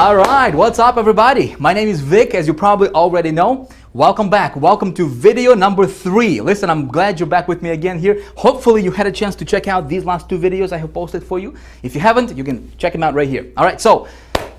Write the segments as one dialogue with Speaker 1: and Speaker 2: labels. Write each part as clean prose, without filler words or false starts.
Speaker 1: All right, what's up everybody? My name is Vic, as you probably already know. Welcome back. Welcome to video number 3. Listen, I'm glad you're back with me again here. Hopefully you had a chance to check out these last 2 videos I have posted for you. If you haven't, you can check them out right here. All right, so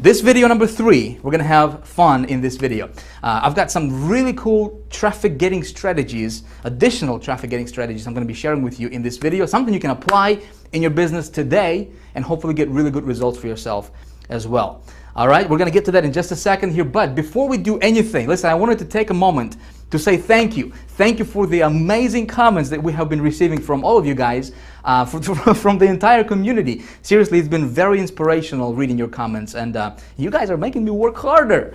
Speaker 1: this video number 3, we're gonna have fun in this video. I've got some really cool traffic getting strategies, additional traffic getting strategies I'm gonna be sharing with you in this video. Something you can apply in your business today and hopefully get really good results for yourself as well. All right, we're gonna get to that in just a second here, but before we do anything, listen, I wanted to take a moment to say thank you. Thank you for the amazing comments that we have been receiving from all of you guys, from the entire community. Seriously, it's been very inspirational reading your comments, and you guys are making me work harder,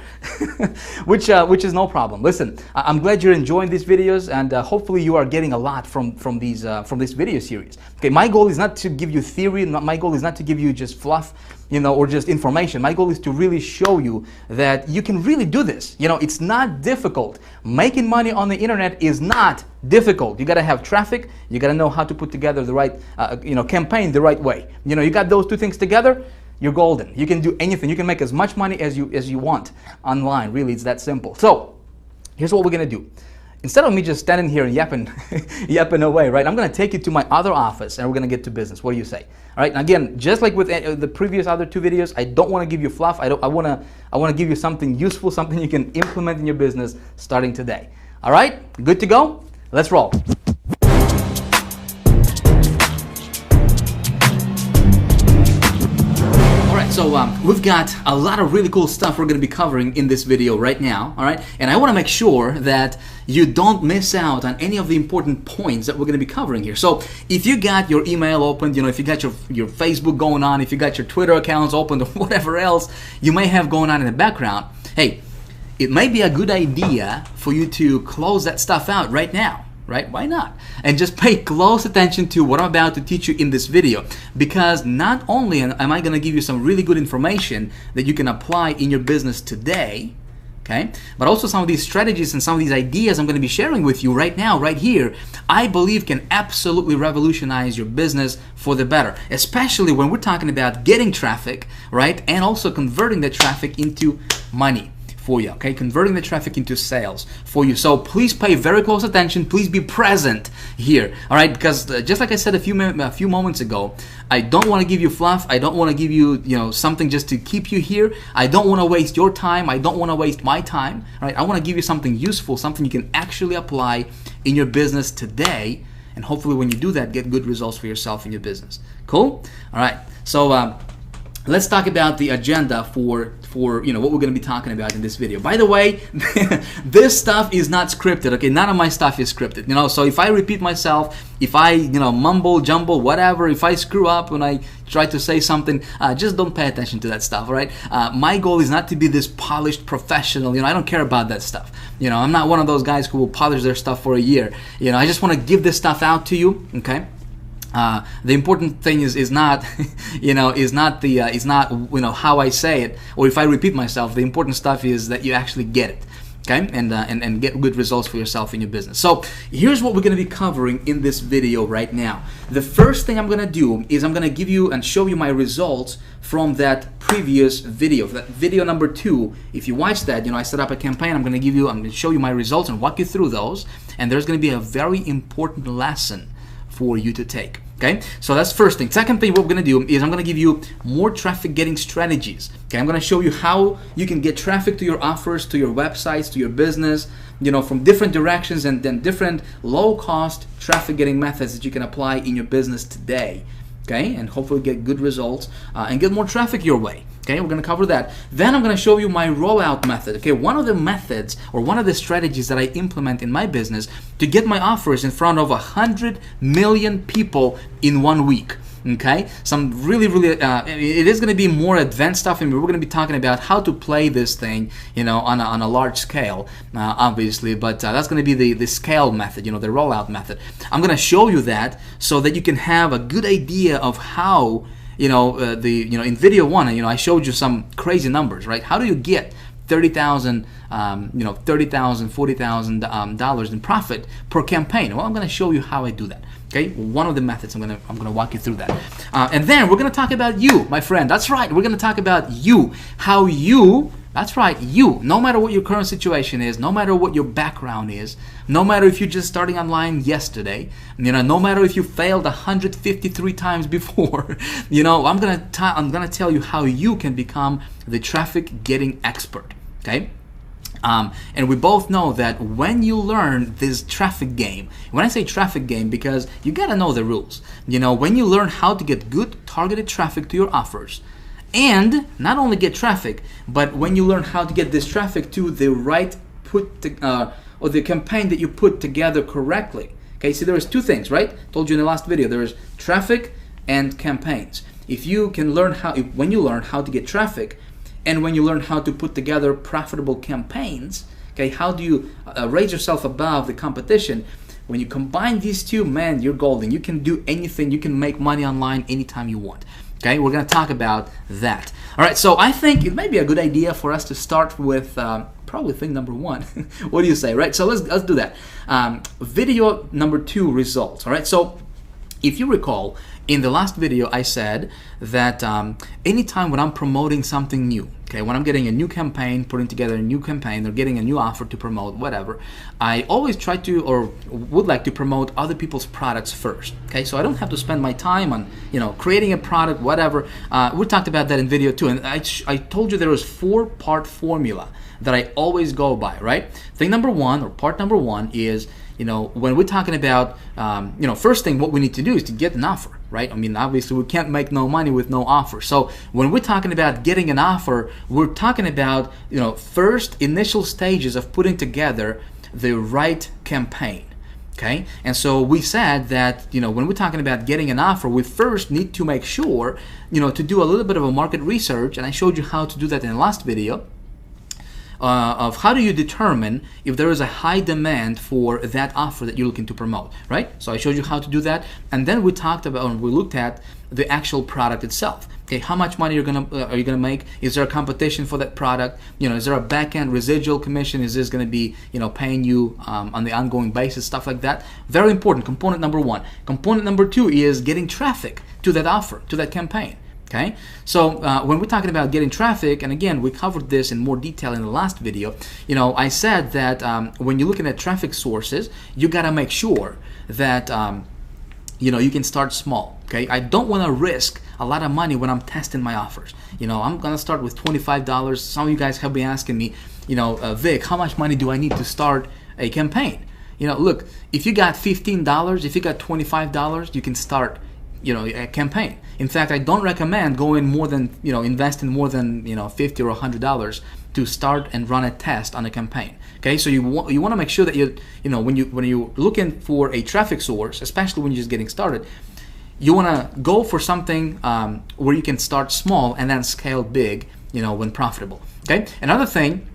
Speaker 1: which is no problem. Listen, I'm glad you're enjoying these videos, and hopefully you are getting a lot from this video series. Okay, my goal is not to give you theory. My goal is not to give you just fluff, or just information. My goal is to really show you that you can really do this. It's not difficult. Making money on the internet is not difficult. You got to have traffic. You got to know how to put together the right, campaign the right way. You got those 2 things together, you're golden. You can do anything. You can make as much money as you want online. Really, it's that simple. So here's what we're gonna do. Instead of me just standing here and yapping away, right? I'm gonna take you to my other office and we're gonna get to business. What do you say? All right. And again, just like with the previous other 2 videos, I don't want to give you fluff. I want to give you something useful, something you can implement in your business starting today. All right. Good to go? Let's roll. So we've got a lot of really cool stuff we're going to be covering in this video right now, all right? And I want to make sure that you don't miss out on any of the important points that we're going to be covering here. So if you got your email opened, if you got your Facebook going on, if you got your Twitter accounts opened or whatever else you may have going on in the background, hey, it may be a good idea for you to close that stuff out right now. Right? Why not? And just pay close attention to what I'm about to teach you in this video, because not only am I going to give you some really good information that you can apply in your business today, okay, but also some of these strategies and some of these ideas I'm going to be sharing with you right now, right here, I believe can absolutely revolutionize your business for the better, especially when we're talking about getting traffic, right, and also converting that traffic into money for you, okay? Converting the traffic into sales for you. So please pay very close attention. Please be present here, all right? Because just like I said a few moments ago, I don't want to give you fluff. I don't want to give you, something just to keep you here. I don't want to waste your time. I don't want to waste my time, all right? I want to give you something useful, something you can actually apply in your business today, and hopefully when you do that, get good results for yourself in your business. Cool? All right. So let's talk about the agenda for what we're going to be talking about in this video. By the way, this stuff is not scripted, okay? None of my stuff is scripted, so if I repeat myself, if I, mumble, jumble, whatever, if I screw up when I try to say something, just don't pay attention to that stuff, all right? My goal is not to be this polished professional, I don't care about that stuff. I'm not one of those guys who will polish their stuff for a year. I just want to give this stuff out to you, okay? The important thing is not how I say it or if I repeat myself. The important stuff is that you actually get it, okay, and get good results for yourself in your business. So here's what we're going to be covering in this video right now. The first thing I'm going to do is I'm going to give you and show you my results from that previous video, that video number 2. If you watch that, I set up a campaign. I'm going to show you my results and walk you through those. And there's going to be a very important lesson for you to take. Okay, so that's first thing. Second thing, what we're going to do is I'm going to give you more traffic getting strategies. Okay, I'm going to show you how you can get traffic to your offers, to your websites, to your business, from different directions, and then different low-cost traffic getting methods that you can apply in your business today. Okay, and hopefully get good results and get more traffic your way. Okay, we're going to cover that. Then I'm going to show you my rollout method. Okay, one of the methods or one of the strategies that I implement in my business to get my offers in front of 100 million people in 1 week. Okay, some really, it is going to be more advanced stuff, and we're going to be talking about how to play this thing, on a large scale, obviously. But that's going to be the scale method, the rollout method. I'm going to show you that so that you can have a good idea of how, in video 1, I showed you some crazy numbers, right? How do you get $30,000, $30,000, $40,000 in profit per campaign. Well, I'm going to show you how I do that. Okay, one of the methods I'm gonna walk you through that, and then we're gonna talk about you, my friend. That's right. We're gonna talk about you, how you. That's right, you. No matter what your current situation is, no matter what your background is, no matter if you're just starting online yesterday, no matter if you failed 153 times before, I'm gonna tell you how you can become the traffic getting expert. Okay. And we both know that when you learn this traffic game, when I say traffic game, because you gotta know the rules. When you learn how to get good targeted traffic to your offers, and not only get traffic, but when you learn how to get this traffic to the right or the campaign that you put together correctly. Okay, see, there's two things, right? Told you in the last video, there's traffic and campaigns. If you can learn when you learn how to get traffic, and when you learn how to put together profitable campaigns, okay, how do you raise yourself above the competition? When you combine these two, man, you're golden. You can do anything. You can make money online anytime you want. Okay, we're going to talk about that. All right, so I think it might be a good idea for us to start with probably thing number one. What do you say, right? So let's do that. Video number 2, results. All right, so if you recall, in the last video, I said that anytime when I'm promoting something new, okay, when I'm getting a new campaign, putting together a new campaign, or getting a new offer to promote, whatever, I always try to, or would like to promote other people's products first, okay? So I don't have to spend my time on, creating a product, whatever. We talked about that in video 2, and I told you there was 4-part formula that I always go by, right? Thing number 1, or part number 1 is, when we're talking about, first thing, what we need to do is to get an offer, right? I mean, obviously, we can't make no money with no offer. So when we're talking about getting an offer, we're talking about, first initial stages of putting together the right campaign, okay? And so we said that, when we're talking about getting an offer, we first need to make sure, to do a little bit of a market research, and I showed you how to do that in the last video. Of how do you determine if there is a high demand for that offer that you're looking to promote, right? So I showed you how to do that, and then we talked about, and we looked at the actual product itself. Okay, how much money are you gonna make? Is there a competition for that product? Is there a back-end residual commission? Is this gonna be, paying you on the ongoing basis, stuff like that? Very important. Component number 1. Component number 2 is getting traffic to that offer, to that campaign. Okay, so when we're talking about getting traffic, and again, we covered this in more detail in the last video, I said that when you're looking at traffic sources, you got to make sure that, you can start small, okay? I don't want to risk a lot of money when I'm testing my offers. I'm going to start with $25. Some of you guys have been asking me, Vic, how much money do I need to start a campaign? Look, if you got $15, if you got $25, you can start a campaign. In fact, I don't recommend going more than, investing more than, $50 or $100 to start and run a test on a campaign. Okay, so you want to make sure that when you're looking for a traffic source, especially when you're just getting started, you want to go for something where you can start small and then scale big, when profitable. Okay, another thing,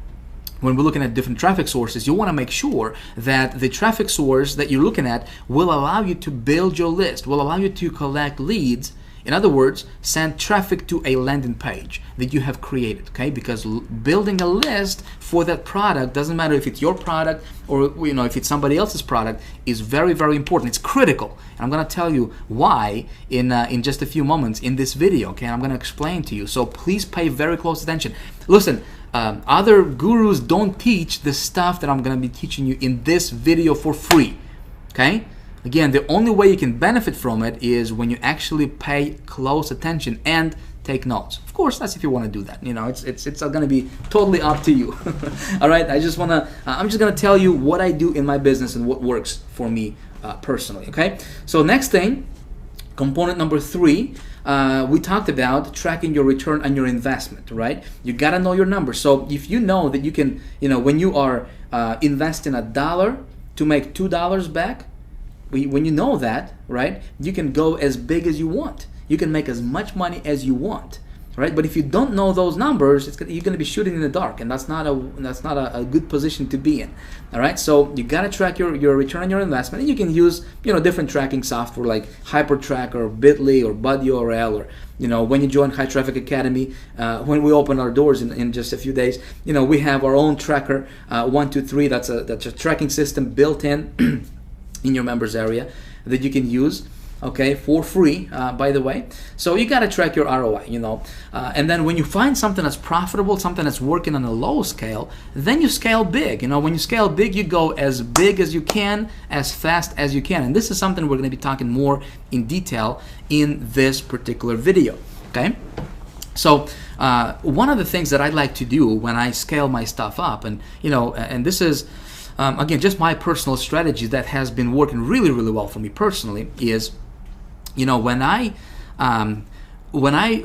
Speaker 1: when we're looking at different traffic sources, you want to make sure that the traffic source that you're looking at will allow you to build your list, will allow you to collect leads. In other words, send traffic to a landing page that you have created, okay? Because building a list for that product, doesn't matter if it's your product or if it's somebody else's product, is very, very important. It's critical. And I'm going to tell you why in just a few moments in this video, okay? I'm going to explain to you. So please pay very close attention. Listen, other gurus don't teach the stuff that I'm going to be teaching you in this video for free, okay? Again, the only way you can benefit from it is when you actually pay close attention and take notes. Of course, that's if you want to do that. It's going to be totally up to you. All right, I'm just going to tell you what I do in my business and what works for me personally. Okay, so next thing, component number 3. We talked about tracking your return on your investment, right? You gotta know your numbers. So if you know that you can, when you are investing $1 to make $2 back, when you know that, right, you can go as big as you want. You can make as much money as you want right? But if you don't know those numbers, you're going to be shooting in the dark, and that's not a good position to be in. All right, so you got to track your return on your investment, and you can use different tracking software like HyperTrack or Bitly or BuddyURL, or when you join High Traffic Academy, when we open our doors in just a few days, we have our own tracker, 123. That's a tracking system built in in your members area that you can use, okay, for free, by the way. So you got to track your ROI, and then when you find something that's profitable, something that's working on a low scale, then you scale big. When you scale big, you go as big as you can, as fast as you can. And this is something we're going to be talking more in detail in this particular video, okay? So one of the things that I like to do when I scale my stuff up, and and this is again just my personal strategy that has been working really, really well for me personally, is when I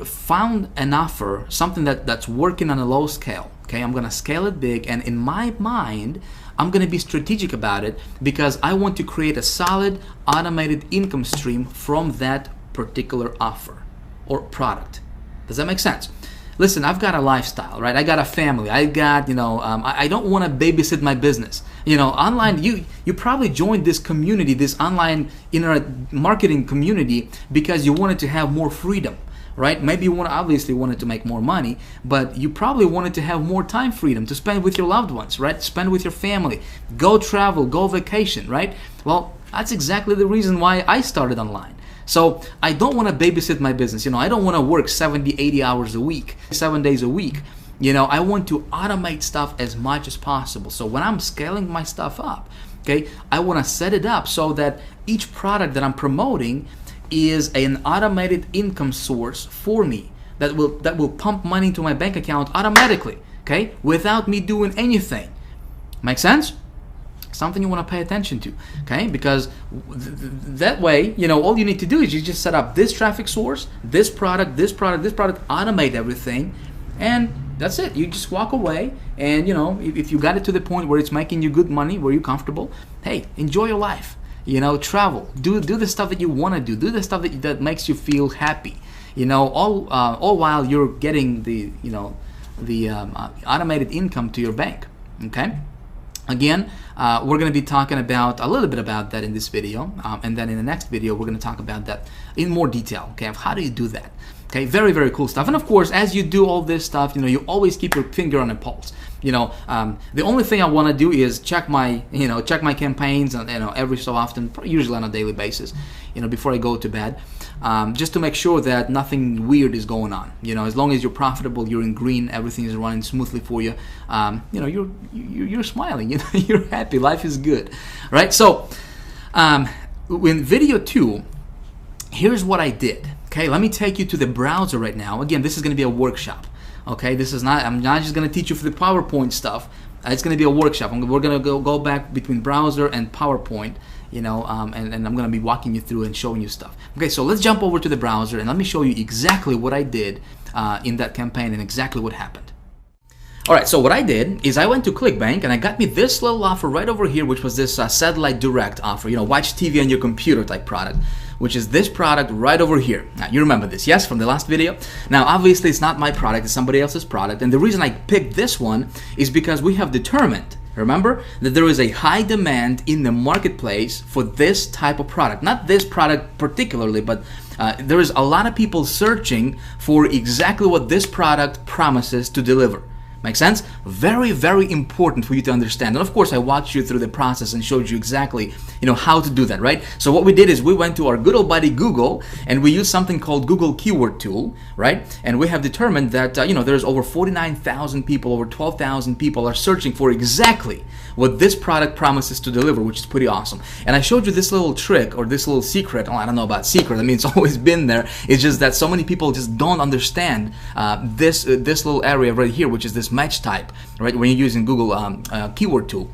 Speaker 1: found an offer, something that's working on a low scale, okay, I'm gonna scale it big, and in my mind, I'm gonna be strategic about it because I want to create a solid automated income stream from that particular offer or product. Does that make sense? Listen, I've got a lifestyle, right? I got a family. I got, I don't want to babysit my business. Online, you probably joined this community, this online internet marketing community, because you wanted to have more freedom, right? Maybe you obviously wanted to make more money, but you probably wanted to have more time freedom to spend with your loved ones, right? Spend with your family, go travel, go vacation, right? Well, that's exactly the reason why I started online. So I don't want to babysit my business. I don't want to work 70, 80 hours a week, 7 days a week. I want to automate stuff as much as possible. So when I'm scaling my stuff up, okay, I want to set it up so that each product that I'm promoting is an automated income source for me that will pump money into my bank account automatically, okay, without me doing anything. Make sense? Something you want to pay attention to, okay? Because that way, all you need to do is you just set up this traffic source, this product, automate everything, and that's it. You just walk away, and if you got it to the point where it's making you good money, where you're comfortable, hey, enjoy your life. Travel, do the stuff that you want to do the stuff that makes you feel happy. All while you're getting the automated income to your bank, okay? Again, we're going to be talking about a little bit about that in this video, and then in the next video we're going to talk about that in more detail, okay, of how do you do that. Okay, very, very cool stuff. And of course, as you do all this stuff, you always keep your finger on the pulse. The only thing I want to do is check my campaigns, every so often, usually on a daily basis, before I go to bed, just to make sure that nothing weird is going on. As long as you're profitable, you're in green, everything is running smoothly for you. You're smiling. You're happy. Life is good, right? So, in video 2, here's what I did. Okay, let me take you to the browser right now. Again, this is going to be a workshop. Okay, I'm not just going to teach you for the PowerPoint stuff. It's going to be a workshop. We're going to go back between browser and PowerPoint, and I'm going to be walking you through and showing you stuff. Okay, so let's jump over to the browser and let me show you exactly what I did in that campaign and exactly what happened. All right, so what I did is I went to ClickBank and I got me this little offer right over here, which was this satellite direct offer, watch TV on your computer type product, which is this product right over here. Now, you remember this, yes, from the last video? Now, obviously, it's not my product, it's somebody else's product, and the reason I picked this one is because we have determined, remember, that there is a high demand in the marketplace for this type of product. Not this product particularly, but there is a lot of people searching for exactly what this product promises to deliver. Make sense? Very, very important for you to understand. And of course, I walked you through the process and showed you exactly, how to do that, right? So what we did is we went to our good old buddy Google and we used something called Google Keyword Tool, right? And we have determined that, there's over 49,000 people, over 12,000 people are searching for exactly what this product promises to deliver, which is pretty awesome. And I showed you this little trick or this little secret. Oh, I don't know about secret. I mean, it's always been there. It's just that so many people just don't understand this little area right here, which is this match type, right? When you're using Google Keyword Tool.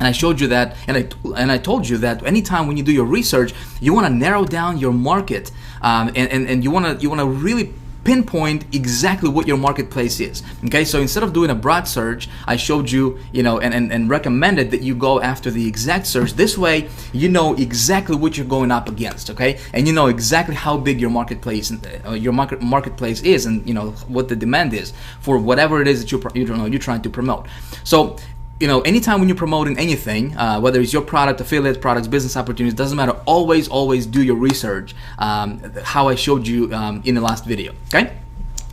Speaker 1: And I showed you that, and I told you that anytime when you do your research, you want to narrow down your market, and you want to really pinpoint exactly what your marketplace is. Okay, so instead of doing a broad search, I showed you, and recommended that you go after the exact search. This way, you know exactly what you're going up against. Okay, and you know exactly how big your marketplace is, and what the demand is for whatever it is that you're trying to promote. So, anytime when you're promoting anything, whether it's your product, affiliate products, business opportunities, doesn't matter. Always do your research, how I showed you in the last video. Okay.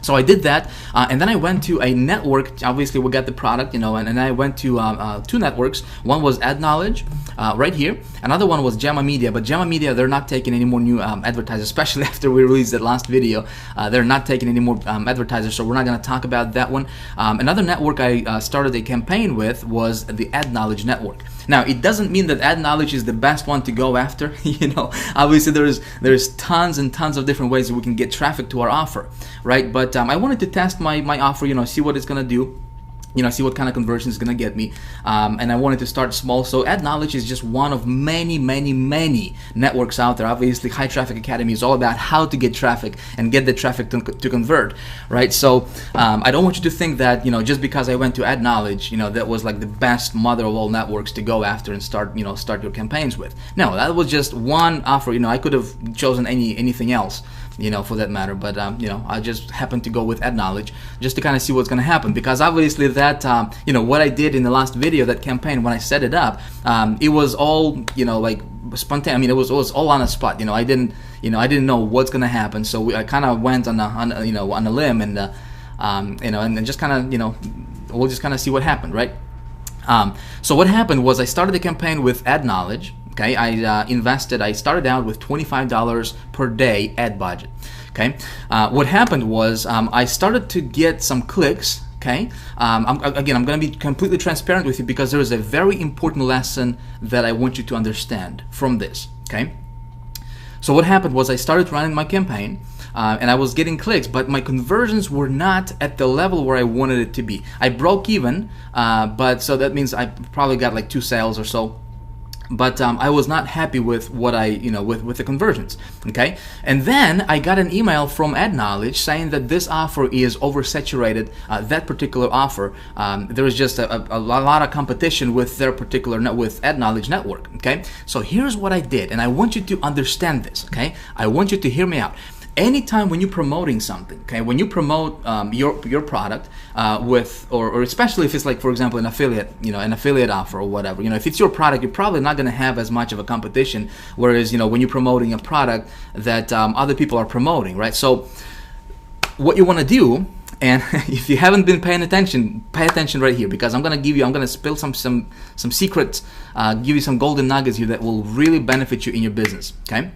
Speaker 1: So I did that, and then I went to a network. Obviously, we got the product, and I went to 2 networks. One was Ad Knowledge, right here. Another one was Gemma Media, but Gemma Media, they're not taking any more new advertisers, especially after we released that last video. They're not taking any more advertisers, so we're not going to talk about that one. Another network I started a campaign with was the Ad Knowledge Network. Now, it doesn't mean that Ad Knowledge is the best one to go after. Obviously there's tons and tons of different ways that we can get traffic to our offer, right? But I wanted to test my offer, see what it's gonna do. See what kind of conversion is going to get me, and I wanted to start small. So Ad Knowledge is just one of many networks out there. Obviously, High Traffic Academy is all about how to get traffic and get the traffic to convert, right? So I don't want you to think that just because I went to Ad Knowledge, that was like the best mother of all networks to go after and start your campaigns with. No, that was just one offer. I could have chosen anything else, for that matter, but I just happened to go with Ad Knowledge just to kind of see what's going to happen, because obviously that what I did in the last video, that campaign, when I set it up, it was all like spontaneous. I mean, it was all on the spot. I didn't know what's going to happen, so I kind of went on a limb, and and just kind of we'll just kind of see what happened, right? So what happened was I started the campaign with Ad Knowledge. Okay, I started out with $25 per day ad budget. Okay, what happened was I started to get some clicks. Okay, I'm going to be completely transparent with you, because there is a very important lesson that I want you to understand from this. Okay, so what happened was I started running my campaign, and I was getting clicks, but my conversions were not at the level where I wanted it to be. I broke even, but so that means I probably got like 2 sales or so. But I was not happy with what with the conversions. Okay, and then I got an email from Ad Knowledge saying that this offer is oversaturated. That particular offer, there was just a lot of competition with their particular with Ad Knowledge network. Okay, so here's what I did, and I want you to understand this. Okay, I want you to hear me out. Anytime when you're promoting something, okay, when you promote your product with, or especially if it's like, for example, an affiliate offer or whatever, if it's your product, you're probably not going to have as much of a competition. Whereas, when you're promoting a product that other people are promoting, right? So what you want to do, and if you haven't been paying attention, pay attention right here, because I'm going to spill some secrets, give you some golden nuggets here that will really benefit you in your business. Okay,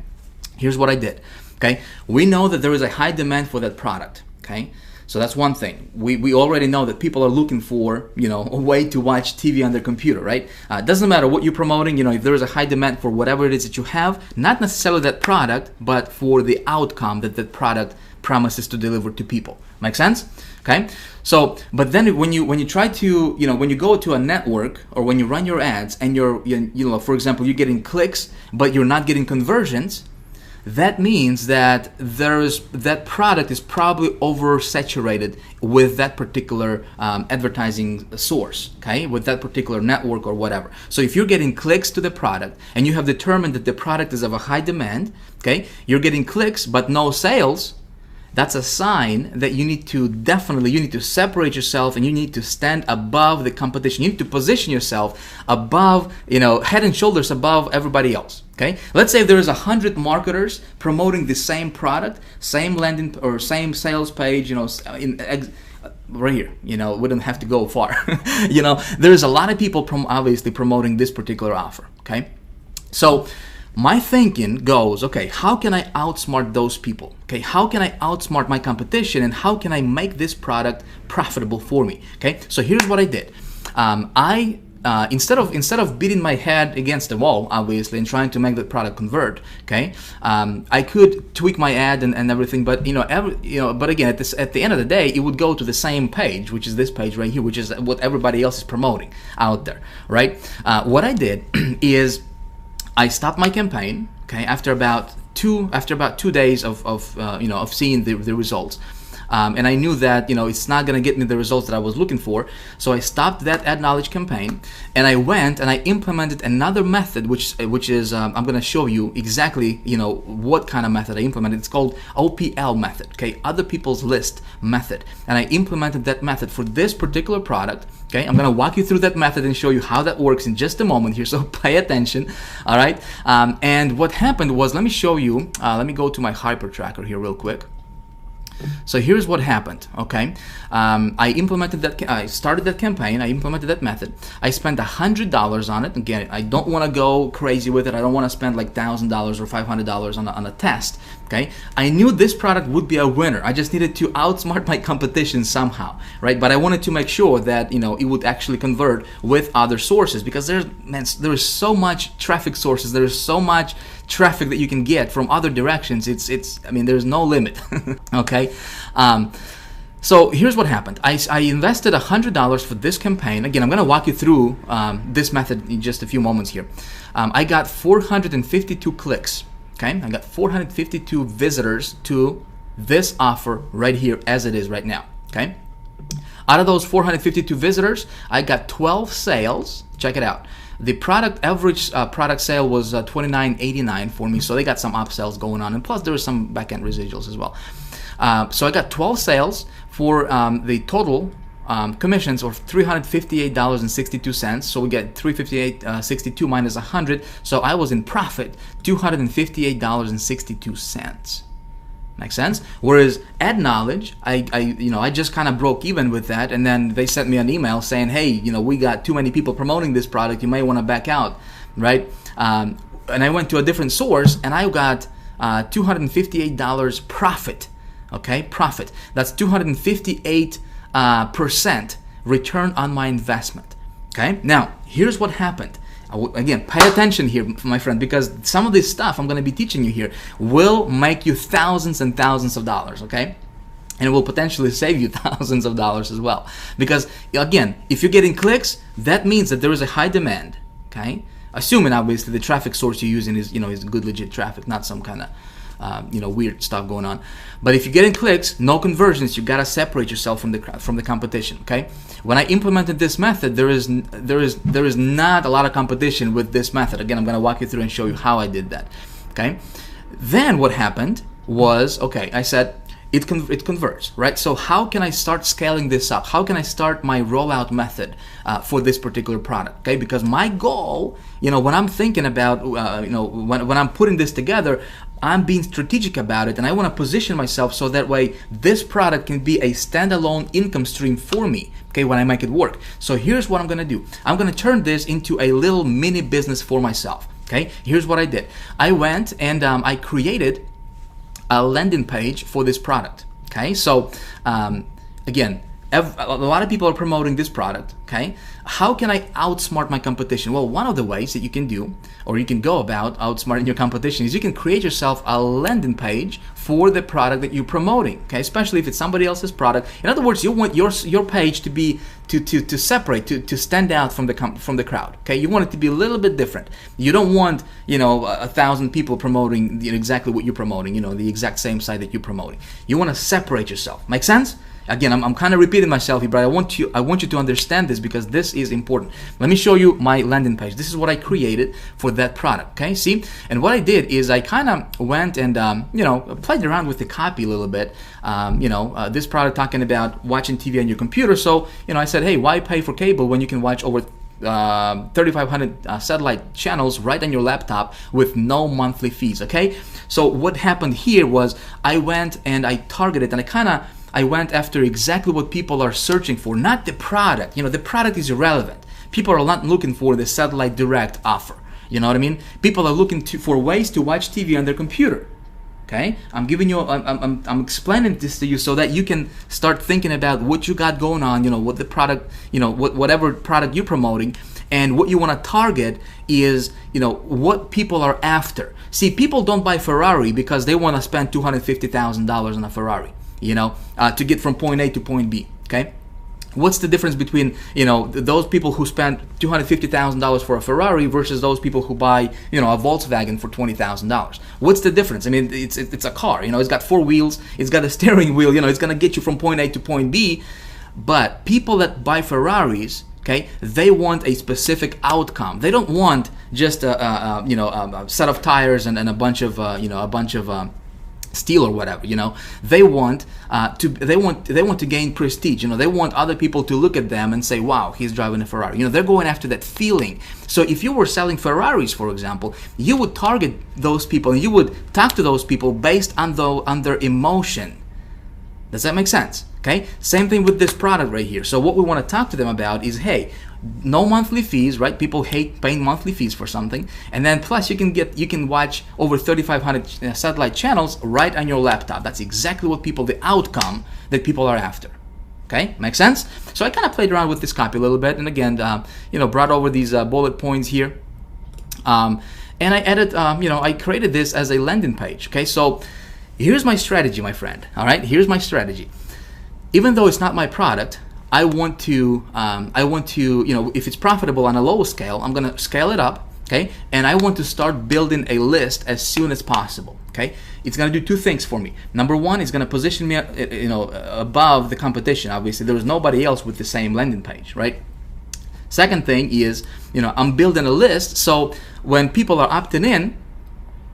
Speaker 1: here's what I did. Okay, we know that there is a high demand for that product. Okay, so that's one thing. We already know that people are looking for a way to watch TV on their computer, right? It doesn't matter what you're promoting. If there is a high demand for whatever it is that you have, not necessarily that product, but for the outcome that that product promises to deliver to people. Make sense? Okay. So, but then when you try to when you go to a network, or when you run your ads and for example, you're getting clicks but you're not getting conversions, that means that that product is probably oversaturated with that particular advertising source, okay, with that particular network or whatever. So if you're getting clicks to the product and you have determined that the product is of a high demand, okay, you're getting clicks but no sales, that's a sign that you need to separate yourself, and you need to stand above the competition. You need to position yourself above, head and shoulders above everybody else. Okay, let's say there is 100 marketers promoting the same product, same landing or same sales page, right here. We don't have to go far. There's a lot of people obviously promoting this particular offer. Okay, so my thinking goes, okay, how can I outsmart those people? Okay, how can I outsmart my competition, and how can I make this product profitable for me? Okay, so here's what I did. Instead of beating my head against the wall, obviously, and trying to make the product convert, okay, I could tweak my ad and everything, but but again, at the end of the day, it would go to the same page, which is this page right here, which is what everybody else is promoting out there, right? What I did is I stopped my campaign, okay, after about 2 days of seeing the results. and I knew that it's not going to get me the results that I was looking for. So I stopped that ad knowledge campaign, and I went and I implemented another method, which is I'm going to show you exactly what kind of method I implemented. It's called OPL method, okay, other people's list method, and I implemented that method for this particular product. Okay, I'm going to walk you through that method and show you how that works in just a moment here, so pay attention. All right, and what happened was, let me show you. Let me go to my hyper tracker here real quick. So here's what happened. Okay, I implemented that. I started that campaign. I implemented that method. I spent $100 on it. Again, I don't want to go crazy with it. I don't want to spend like $1,000 or $500 on a test. Okay, I knew this product would be a winner. I just needed to outsmart my competition somehow, right? But I wanted to make sure that it would actually convert with other sources, because there is so much traffic sources. There is so much traffic that you can get from other directions. I mean, there's no limit. Okay. So here's what happened. I invested $100 for this campaign. Again, I'm going to walk you through this method in just a few moments here. I got 452 clicks. Okay, I got 452 visitors to this offer right here as it is right now. Okay, out of those 452 visitors, I got 12 sales. Check it out. The product average product sale was $29.89 for me, so they got some upsells going on, and plus there was some back-end residuals as well. So I got 12 sales for the total commissions of $358.62. So we get $358.62 minus 100. So I was in profit $258.62. Makes sense? Whereas ad knowledge, I just kind of broke even with that, and then they sent me an email saying, hey, we got too many people promoting this product. You may want to back out, right? And I went to a different source, and I got $258 profit. Okay, profit. That's 258% return on my investment. Okay, now here's what happened. Again, pay attention here, my friend, because some of this stuff I'm going to be teaching you here will make you thousands and thousands of dollars. Okay, and it will potentially save you thousands of dollars as well. Because again, if you're getting clicks, that means that there is a high demand. Okay, assuming obviously the traffic source you're using is is good legit traffic, not some kind of weird stuff going on. But if you're getting clicks, no conversions, you gotta separate yourself from the competition. Okay. When I implemented this method, there is not a lot of competition with this method. Again, I'm gonna walk you through and show you how I did that. Okay. Then what happened was, okay, I said it converts, right? So how can I start scaling this up? How can I start my rollout method for this particular product? Okay, because my goal, when I'm thinking about, when I'm putting this together, I'm being strategic about it, and I want to position myself so that way this product can be a standalone income stream for me, okay, when I make it work. So here's what I'm going to do. I'm going to turn this into a little mini business for myself, okay? Here's what I did. I went and I created a landing page for this product, okay? So again, a lot of people are promoting this product, okay? How can I outsmart my competition? Well, one of the ways that you can do, or you can go about outsmarting your competition, is you can create yourself a landing page for the product that you're promoting, okay? Especially if it's somebody else's product. In other words, you want your page to be to separate, to stand out from the crowd, okay? You want it to be a little bit different. You don't want 1,000 people promoting exactly what you're promoting, the exact same site that you're promoting. You want to separate yourself. Make sense? Again, I'm kind of repeating myself here, but I want you to understand this because this is important. Let me show you my landing page. This is what I created for that product. Okay, see? And what I did is I kind of went and played around with the copy a little bit. This product talking about watching TV on your computer. So I said, hey, why pay for cable when you can watch over 3,500 satellite channels right on your laptop with no monthly fees? Okay. So what happened here was I went and I targeted, and I went after exactly what people are searching for, not the product. The product is irrelevant. People are not looking for the satellite direct offer. You know what I mean? People are looking for ways to watch TV on their computer. Okay? I'm giving you, I'm explaining this to you so that you can start thinking about what you got going on, what the product, whatever product you're promoting, and what you want to target is, what people are after. See, people don't buy Ferrari because they want to spend $250,000 on a Ferrari. To get from point A to point B, okay? What's the difference between, those people who spend $250,000 for a Ferrari versus those people who buy, a Volkswagen for $20,000? What's the difference? I mean, it's a car. It's got 4 wheels. It's got a steering wheel. It's going to get you from point A to point B. But people that buy Ferraris, okay, they want a specific outcome. They don't want just a set of tires and a bunch of steel or whatever. They want to gain prestige. They want other people to look at them and say, wow, he's driving a Ferrari. They're going after that feeling. So if you were selling Ferraris, for example, you would target those people and you would talk to those people based on their emotion. Does that make sense? Okay, same thing with this product right here. So what we want to talk to them about is, hey, no monthly fees, right? People hate paying monthly fees for something, and then plus you can watch over 3,500 satellite channels right on your laptop. That's exactly the outcome that people are after. Okay, make sense? So I kind of played around with this copy a little bit, and again, brought over these bullet points here, and I added, I created this as a landing page. Okay, so here's my strategy, my friend. All right, here's my strategy. Even though it's not my product, I want to, if it's profitable on a lower scale, I'm going to scale it up, okay? And I want to start building a list as soon as possible, okay? It's going to do 2 things for me. Number one, it's going to position me, above the competition. Obviously, there was nobody else with the same landing page, right? Second thing is, I'm building a list, so when people are opting in,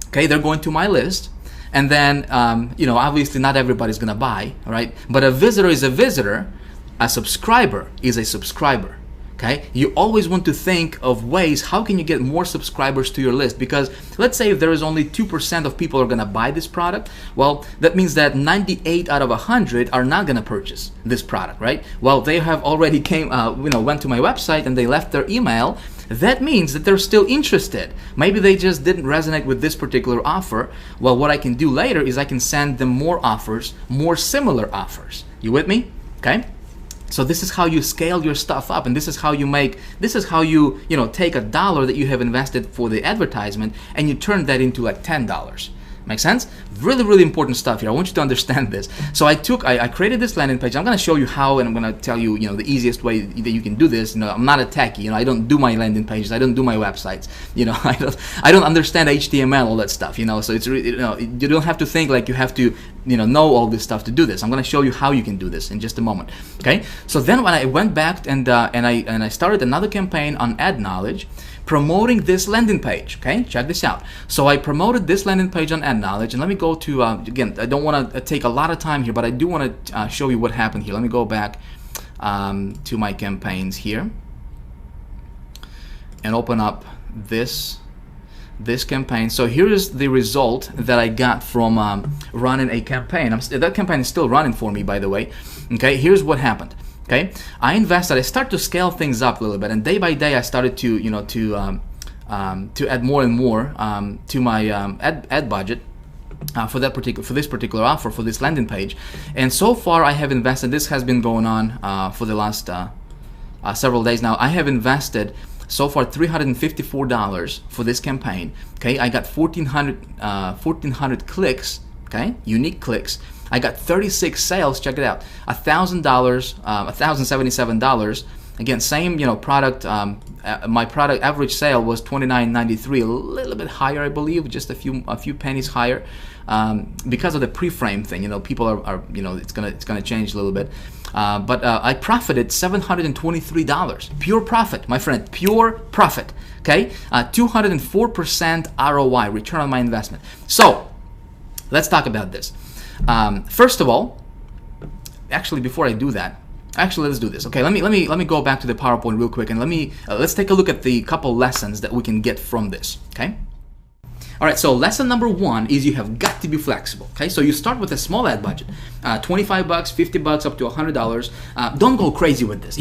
Speaker 1: okay, they're going to my list. And then, obviously not everybody's going to buy, right? But a visitor is a visitor. A subscriber is a subscriber, okay? You always want to think of ways, how can you get more subscribers to your list? Because let's say if there is only 2% of people are going to buy this product, well, that means that 98 out of 100 are not going to purchase this product, right? Well, they have already went to my website and they left their email. That means that they're still interested. Maybe they just didn't resonate with this particular offer. Well, what I can do later is I can send them more offers, more similar offers. You with me? Okay? So this is how you scale your stuff up, and this is how you take $1 that you have invested for the advertisement and you turn that into like $10. Make sense? Really, really important stuff here. I want you to understand this. So I created this landing page. I'm going to show you how, and I'm going to tell you, the easiest way that you can do this. I'm not a techie. I don't do my landing pages. I don't do my websites. I don't understand HTML, all that stuff. So it's really, you don't have to think like you have to, know all this stuff to do this. I'm going to show you how you can do this in just a moment. Okay? So then when I went back and I started another campaign on Ad Knowledge, promoting this landing page. Okay, check this out. So I promoted this landing page on Ad Knowledge, and let me go to again, I don't want to take a lot of time here, but I do want to show you what happened here. Let me go back to my campaigns here and open up this campaign. So here is the result that I got from running a campaign. That campaign is still running for me, by the way. Okay, here's what happened. Okay, I started to scale things up a little bit, and day by day I started to add more and more to my ad budget for this particular offer, for this landing page. And so far I have invested, this has been going on for the last several days now. I have invested so far $354 for this campaign. Okay, I got 1,400 clicks, okay, unique clicks. I got 36 sales. Check it out. $1,000, $1,077. Again, same product. My product average sale was $29.93, a little bit higher, I believe, just a few pennies higher, because of the pre-frame thing. People are it's gonna change a little bit. But I profited $723. Pure profit, my friend. Pure profit. Okay, 204% ROI, return on my investment. So let's talk about this. First of all, actually, before I do that, let's do this. Okay, let me go back to the PowerPoint real quick, and let's take a look at the couple lessons that we can get from this. Okay. All right, so lesson number 1 is you have got to be flexible. Okay, so you start with a small ad budget, $25, $50, up to $100. Don't go crazy with this.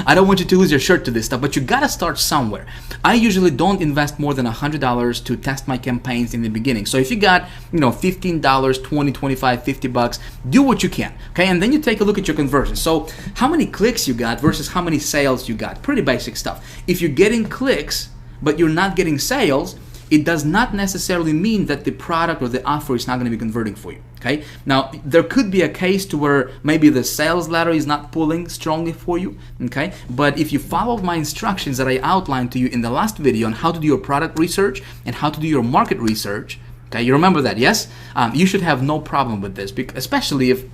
Speaker 1: I don't want you to lose your shirt to this stuff, but you gotta start somewhere. I usually don't invest more than $100 to test my campaigns in the beginning. So if you got, $15, $20, $25, $50, do what you can. Okay, and then you take a look at your conversion. So how many clicks you got versus how many sales you got? Pretty basic stuff. If you're getting clicks but you're not getting sales, it does not necessarily mean that the product or the offer is not going to be converting for you. Okay. Now there could be a case to where maybe the sales ladder is not pulling strongly for you. Okay. But if you follow my instructions that I outlined to you in the last video on how to do your product research and how to do your market research, okay, you remember that, yes? You should have no problem with this, especially if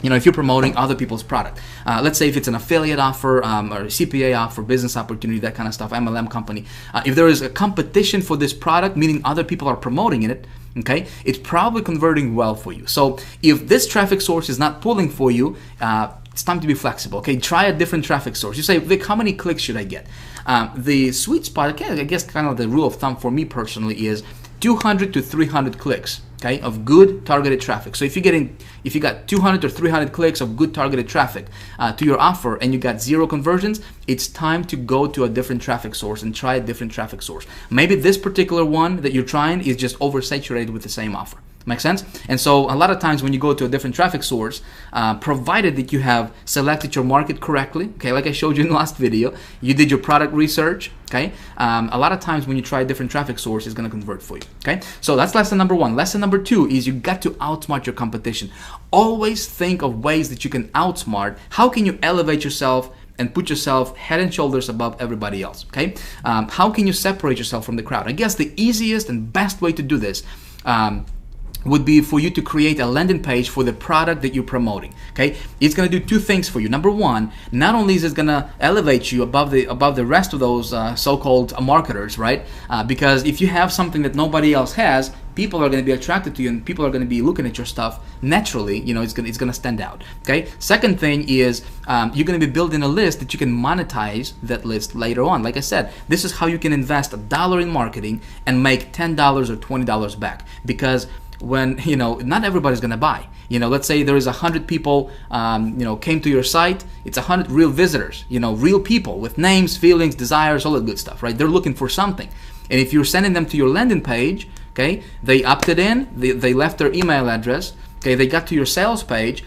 Speaker 1: if you're promoting other people's product. Let's say if it's an affiliate offer or a CPA offer, business opportunity, that kind of stuff, MLM company. If there is a competition for this product, meaning other people are promoting it, okay, it's probably converting well for you. So if this traffic source is not pulling for you, it's time to be flexible. Okay, try a different traffic source. You say, Vic, how many clicks should I get? The sweet spot, okay, I guess kind of the rule of thumb for me personally is 200 to 300 clicks, okay, of good targeted traffic. So if you got 200 or 300 clicks of good targeted traffic to your offer and you got 0 conversions, it's time to go to a different traffic source and try a different traffic source. Maybe this particular one that you're trying is just oversaturated with the same offer. Make sense? And so a lot of times when you go to a different traffic source, provided that you have selected your market correctly, okay, like I showed you in the last video, you did your product research, okay, a lot of times when you try a different traffic source, it's going to convert for you, okay? So that's lesson number 1. Lesson number 2 is you got to outsmart your competition. Always think of ways that you can outsmart. How can you elevate yourself and put yourself head and shoulders above everybody else, okay? How can you separate yourself from the crowd? I guess the easiest and best way to do this would be for you to create a landing page for the product that you're promoting. Okay, it's going to do 2 things for you. Number 1, not only is it going to elevate you above the rest of those so-called marketers, right? Because if you have something that nobody else has, people are going to be attracted to you, and people are going to be looking at your stuff naturally. It's going to stand out. Okay. Second thing is you're going to be building a list that you can monetize that list later on. Like I said, this is how you can invest $1 in marketing and make $10 or $20 back, because when not everybody's gonna buy. Let's say there is 100 people came to your site. It's 100 real visitors, real people with names, feelings, desires, all that good stuff, right? They're looking for something. And if you're sending them to your landing page, okay, they opted in, they left their email address, okay, they got to your sales page,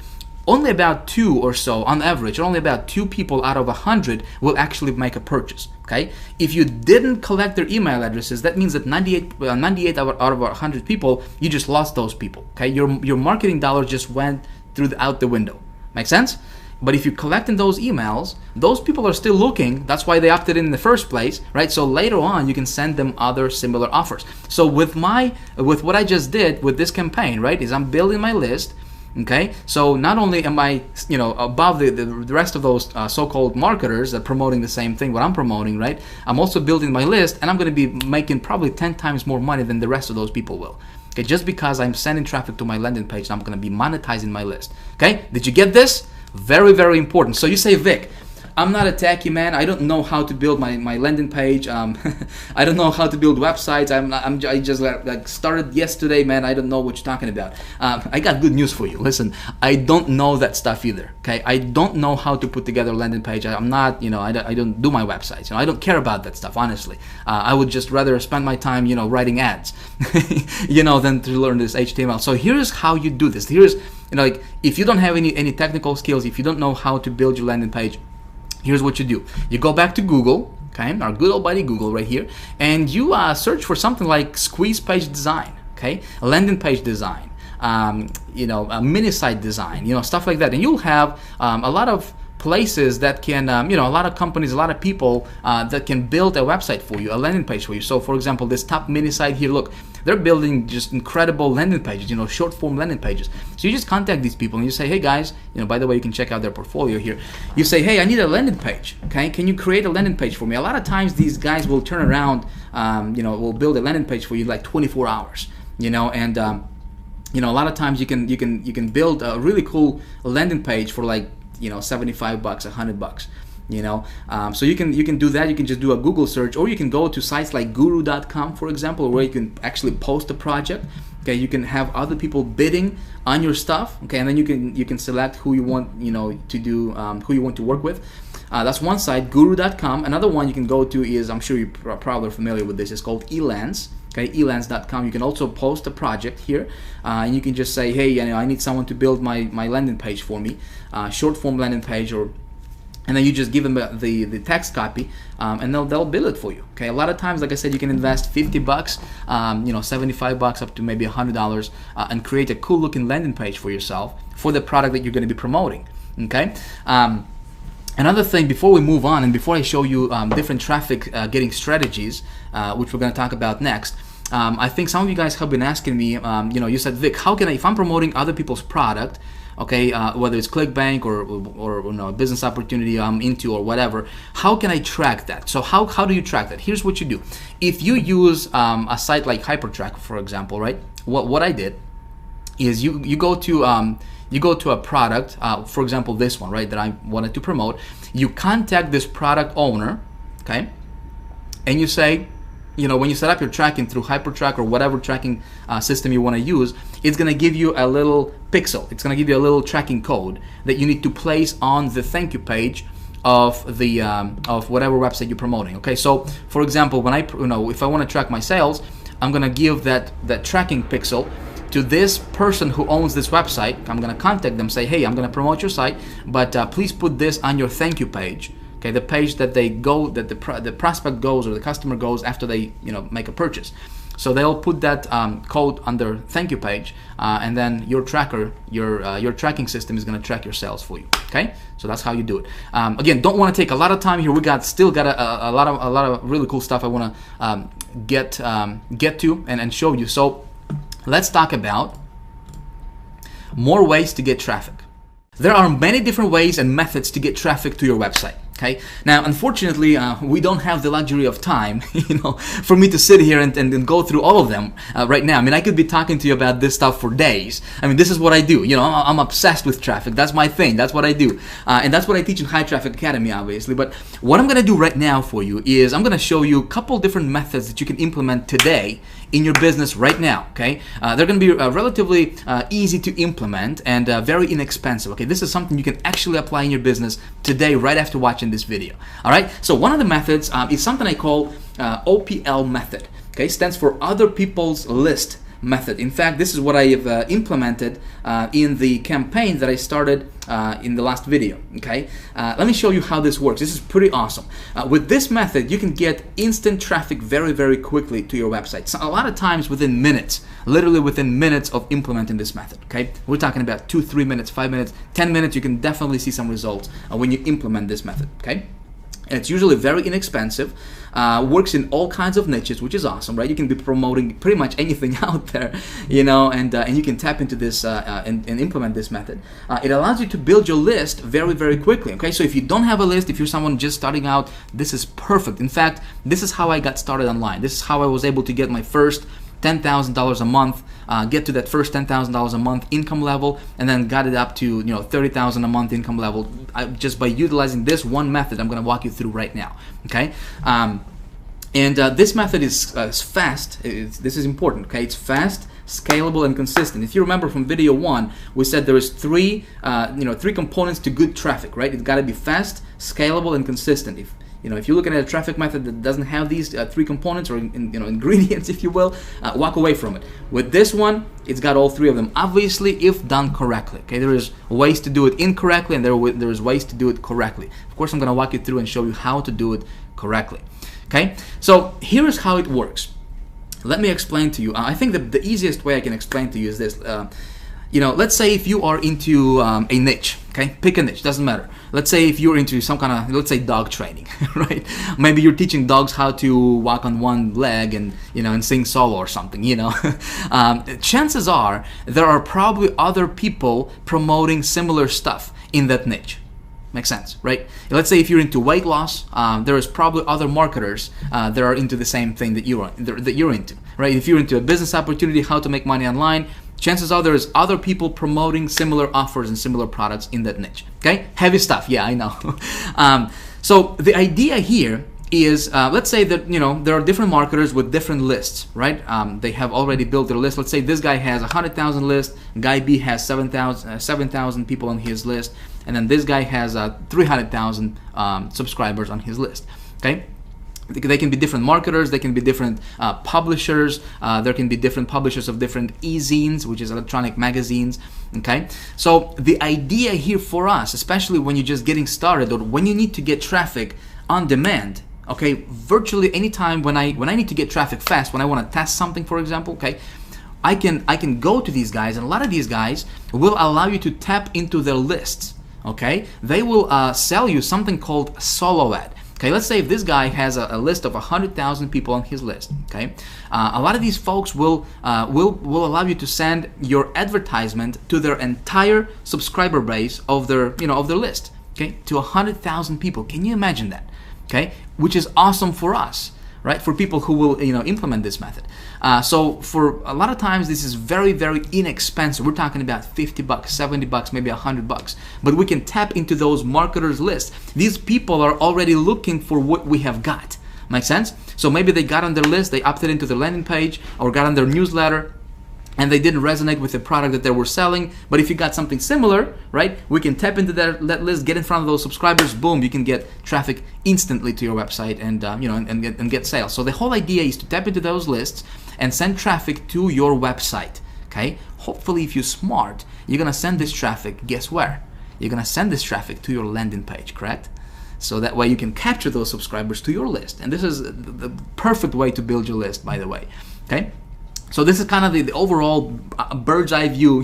Speaker 1: only about 2 or so on average, only about 2 people out of 100 will actually make a purchase. Okay, if you didn't collect their email addresses, that means that 98 out of 100 people, you just lost those people. Okay, your marketing dollar just went out the window. Make sense? But if you're collecting those emails, those people are still looking. That's why they opted in the first place, right? So later on, you can send them other similar offers. So with what I just did with this campaign, right, is I'm building my list. Okay, so not only am I, above the rest of those so-called marketers that are promoting the same thing, what I'm promoting, right? I'm also building my list, and I'm going to be making probably 10 times more money than the rest of those people will. Okay, just because I'm sending traffic to my landing page, I'm going to be monetizing my list. Okay, did you get this? Very, very important. So you say, Vic, I'm not a techie man. I don't know how to build my landing page. I don't know how to build websites. I just started yesterday, man. I don't know what you're talking about. I got good news for you. Listen, I don't know that stuff either. Okay, I don't know how to put together a landing page. I'm not, I don't do my websites. I don't care about that stuff, honestly. I would just rather spend my time, writing ads, than to learn this HTML. So here's how you do this. Here's, if you don't have any technical skills, if you don't know how to build your landing page, here's what you do. You go back to Google, okay, our good old buddy Google right here, and you search for something like squeeze page design, okay, a landing page design, a mini site design, stuff like that. And you'll have a lot of places that can, a lot of companies, a lot of people that can build a website for you, a landing page for you. So for example, this top mini site here, look, they're building just incredible landing pages, short form landing pages. So you just contact these people and you say, hey guys, by the way, you can check out their portfolio here. You say, hey, I need a landing page, okay? Can you create a landing page for me? A lot of times these guys will turn around, will build a landing page for you like 24 hours, and a lot of times you can build a really cool landing page for like, $75, $100. So you can do that. You can just do a Google search, or you can go to sites like guru.com, for example, where you can actually post a project. Okay, you can have other people bidding on your stuff. Okay, and then you can select who you want to do, who you want to work with. That's one site, guru.com. Another one you can go to is, I'm sure you're probably familiar with this, it's called Elance. Okay, elance.com. You can also post a project here, and you can just say, hey, I need someone to build my landing page for me, short form landing page, or and then you just give them the text copy, and they'll bill it for you. Okay, a lot of times, like I said, you can invest 50 bucks, 75 bucks up to maybe $100, and create a cool looking landing page for yourself for the product that you're going to be promoting. Okay. Another thing before we move on, and before I show you different traffic getting strategies, which we're going to talk about next, I think some of you guys have been asking me, you said, Vic, how can I, if I'm promoting other people's product, okay, whether it's ClickBank or a business opportunity I'm into or whatever, how can I track that? So how do you track that? Here's what you do. If you use a site like HyperTrack, for example, right? What I did is you go to a product, for example, this one, right, that I wanted to promote. You contact this product owner, okay, and you say, when you set up your tracking through HyperTrack or whatever tracking system you want to use, it's going to give you a little pixel. It's going to give you a little tracking code that you need to place on the thank you page of the of whatever website you're promoting. Okay, so for example, when if I want to track my sales, I'm going to give that tracking pixel to this person who owns this website. I'm going to contact them, say, hey, I'm going to promote your site, but please put this on your thank you page. Okay, the page that the prospect goes or the customer goes after they make a purchase. So they'll put that code on their thank you page, and then your tracker, your tracking system is going to track your sales for you. Okay, so that's how you do it. Again, don't want to take a lot of time here. We still got a lot of really cool stuff I want to get to and show you. So let's talk about more ways to get traffic. There are many different ways and methods to get traffic to your website. Okay. Now, unfortunately, we don't have the luxury of time, for me to sit here and go through all of them right now. I mean, I could be talking to you about this stuff for days. I mean, this is what I do. I'm obsessed with traffic. That's my thing. That's what I do, and that's what I teach in High Traffic Academy, obviously. But what I'm going to do right now for you is I'm going to show you a couple different methods that you can implement today in your business right now. Okay, they're going to be relatively easy to implement and very inexpensive. Okay, this is something you can actually apply in your business today, right after watching this video. All right, so one of the methods is something I call OPL method. Okay, stands for Other People's List method. In fact, this is what I have implemented in the campaign that I started in the last video. Okay, let me show you how this works. This is pretty awesome. With this method, you can get instant traffic very, very quickly to your website. So a lot of times within minutes, literally within minutes of implementing this method. Okay, we're talking about 2, 3 minutes, 5 minutes, 10 minutes. You can definitely see some results when you implement this method. Okay. And it's usually very inexpensive, works in all kinds of niches, which is awesome, right? You can be promoting pretty much anything out there, and you can tap into this and implement this method. It allows you to build your list very, very quickly, okay? So if you don't have a list, if you're someone just starting out, this is perfect. In fact, this is how I got started online. This is how I was able to get my first $10,000 a month, get to that first $10,000 a month income level, and then got it up to $30,000 a month income level just by utilizing this one method I'm going to walk you through right now. Okay, this method is fast. This is important. Okay, it's fast, scalable, and consistent. If you remember from video 1, we said there is three components to good traffic, right? It's got to be fast, scalable, and consistent. If you're looking at a traffic method that doesn't have these 3 components or ingredients, if you will, walk away from it. With this one, it's got all 3 of them. Obviously, if done correctly. Okay, there is ways to do it incorrectly, and there is ways to do it correctly. Of course, I'm going to walk you through and show you how to do it correctly. Okay, so here is how it works. Let me explain to you. I think the easiest way I can explain to you is this. Let's say if you are into a niche, okay? Pick a niche, doesn't matter. Let's say if you're into some kind of, let's say dog training, right? Maybe you're teaching dogs how to walk on one leg and sing solo or something, Chances are there are probably other people promoting similar stuff in that niche. Makes sense, right? Let's say if you're into weight loss, there is probably other marketers that are into the same thing that you're into, right? If you're into a business opportunity, how to make money online, chances are there's other people promoting similar offers and similar products in that niche. Okay, heavy stuff. Yeah, I know. So the idea here is, let's say that there are different marketers with different lists, right? They have already built their list. Let's say this guy has 100,000 list, guy B has 7,000 people on his list, and then this guy has 300,000 subscribers on his list. Okay. They can be different marketers, they can be different publishers, there can be different publishers of different e-zines, which is electronic magazines, okay? So the idea here for us, especially when you're just getting started or when you need to get traffic on demand, okay, virtually anytime when I need to get traffic fast, when I want to test something, for example, okay, I can go to these guys, and a lot of these guys will allow you to tap into their lists, okay? They will sell you something called solo ad. Okay, let's say if this guy has a list of 100,000 people on his list. Okay, a lot of these folks will allow you to send your advertisement to their entire subscriber base of their of their list. Okay, to 100,000 people. Can you imagine that? Okay, which is awesome for us, right? For people who will implement this method. So for a lot of times this is very, very inexpensive. We're talking about $50, $70, maybe $100, but we can tap into those marketers lists. These people are already looking for what we have got. Make sense? So maybe they got on their list, they opted into the landing page or got on their newsletter, and they didn't resonate with the product that they were selling. But if you got something similar, right, we can tap into that list, get in front of those subscribers, boom, you can get traffic instantly to your website and and get sales. So the whole idea is to tap into those lists and send traffic to your website. Okay, hopefully if you're smart, you're gonna send this traffic, guess where? You're gonna send this traffic to your landing page, correct? So that way you can capture those subscribers to your list. And this is the perfect way to build your list, by the way. Okay. So this is kind of the overall bird's eye view,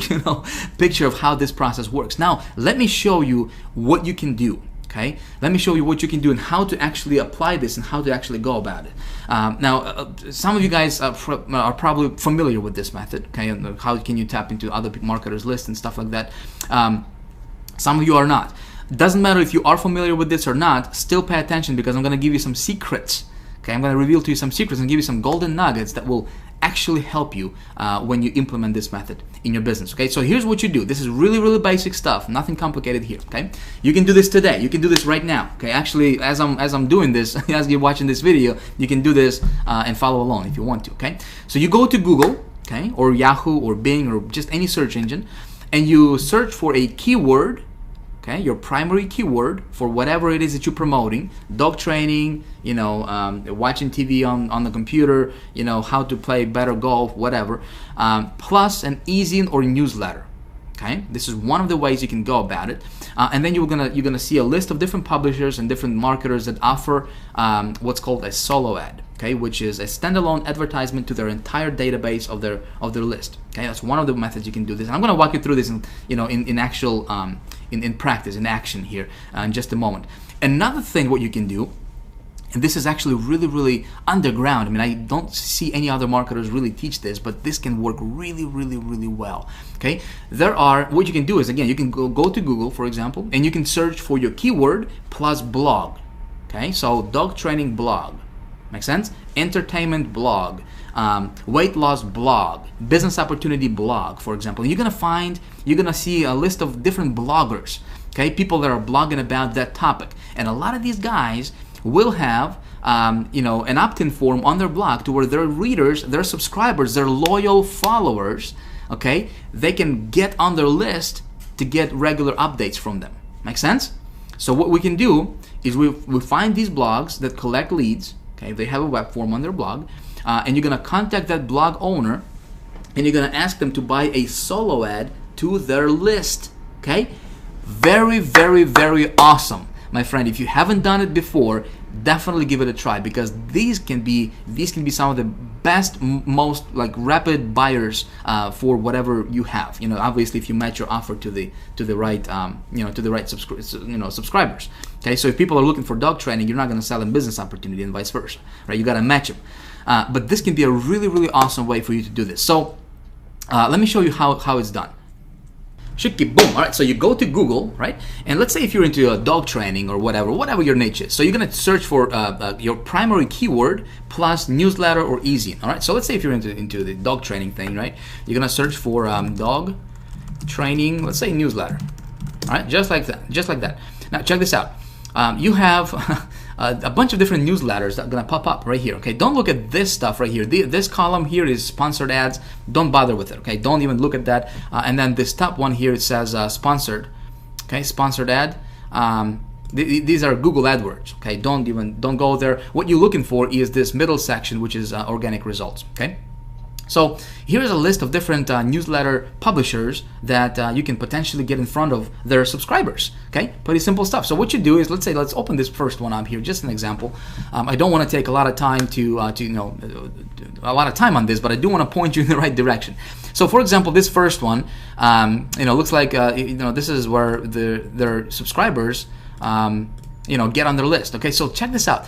Speaker 1: picture of how this process works. Now, let me show you what you can do. Okay, let me show you what you can do and how to actually apply this and how to actually go about it. Now, some of you guys are probably familiar with this method. Okay, and how can you tap into other marketers' lists and stuff like that. Some of you are not. Doesn't matter if you are familiar with this or not. Still pay attention, because I'm going to give you some secrets. Okay, I'm going to reveal to you some secrets and give you some golden nuggets that will actually help you when you implement this method in your business. Okay, so here's what you do. This is really, really basic stuff, nothing complicated here. Okay, you can do this today, you can do this right now. Okay, actually, as I'm doing this, as you're watching this video, you can do this and follow along if you want to. Okay, so you go to Google, okay, or Yahoo or Bing or just any search engine, and you search for a keyword. Okay, your primary keyword for whatever it is that you're promoting: dog training, watching TV on the computer, how to play better golf, whatever, plus an e-zine or newsletter. Okay, this is one of the ways you can go about it, and then you're gonna see a list of different publishers and different marketers that offer what's called a solo ad. Okay, which is a standalone advertisement to their entire database of their list. Okay, that's one of the methods you can do this. And I'm going to walk you through this in actual in practice, in action here in just a moment. Another thing what you can do, and this is actually really, really underground. I mean, I don't see any other marketers really teach this, but this can work really, really, really well. Okay, what you can do is, again, you can go to Google, for example, and you can search for your keyword plus blog. Okay, so dog training blog. Make sense? Entertainment blog, weight loss blog, business opportunity blog, for example. You're gonna see a list of different bloggers, okay? People that are blogging about that topic. And a lot of these guys will have an opt-in form on their blog to where their readers, their subscribers, their loyal followers, okay, they can get on their list to get regular updates from them. Make sense? So what we can do is we find these blogs that collect leads. Okay, they have a web form on their blog, and you're gonna contact that blog owner, and you're gonna ask them to buy a solo ad to their list. Okay, very, very, very awesome, my friend. If you haven't done it before, definitely give it a try, because these can be some of the best, most rapid buyers for whatever you have. Obviously, if you match your offer to the right subscribers. Okay, so if people are looking for dog training, you're not going to sell them business opportunity, and vice versa, right? You got to match them. But this can be a really, really awesome way for you to do this. So let me show you how it's done. Shiki boom. All right, so you go to Google, right? And let's say if you're into dog training or whatever your niche is. So you're gonna search for your primary keyword plus newsletter or e-zine. All right, so let's say if you're into the dog training thing, right? You're gonna search for dog training, let's say newsletter. All right, just like that. Now check this out. You have a bunch of different newsletters that are gonna pop up right here. Okay, don't look at this stuff right here. This column here is sponsored ads. Don't bother with it. Okay, don't even look at that. And then this top one here, it says sponsored. Okay, sponsored ad. These are Google AdWords. Okay, don't go there. What you're looking for is this middle section, which is organic results. Okay. So here's a list of different newsletter publishers that you can potentially get in front of their subscribers. Okay, pretty simple stuff. So what you do is, let's open this first one up here, just an example. I don't want to take a lot of time a lot of time on this, but I do want to point you in the right direction. So for example, this first one, looks like this is where their subscribers get on their list. Okay, so check this out.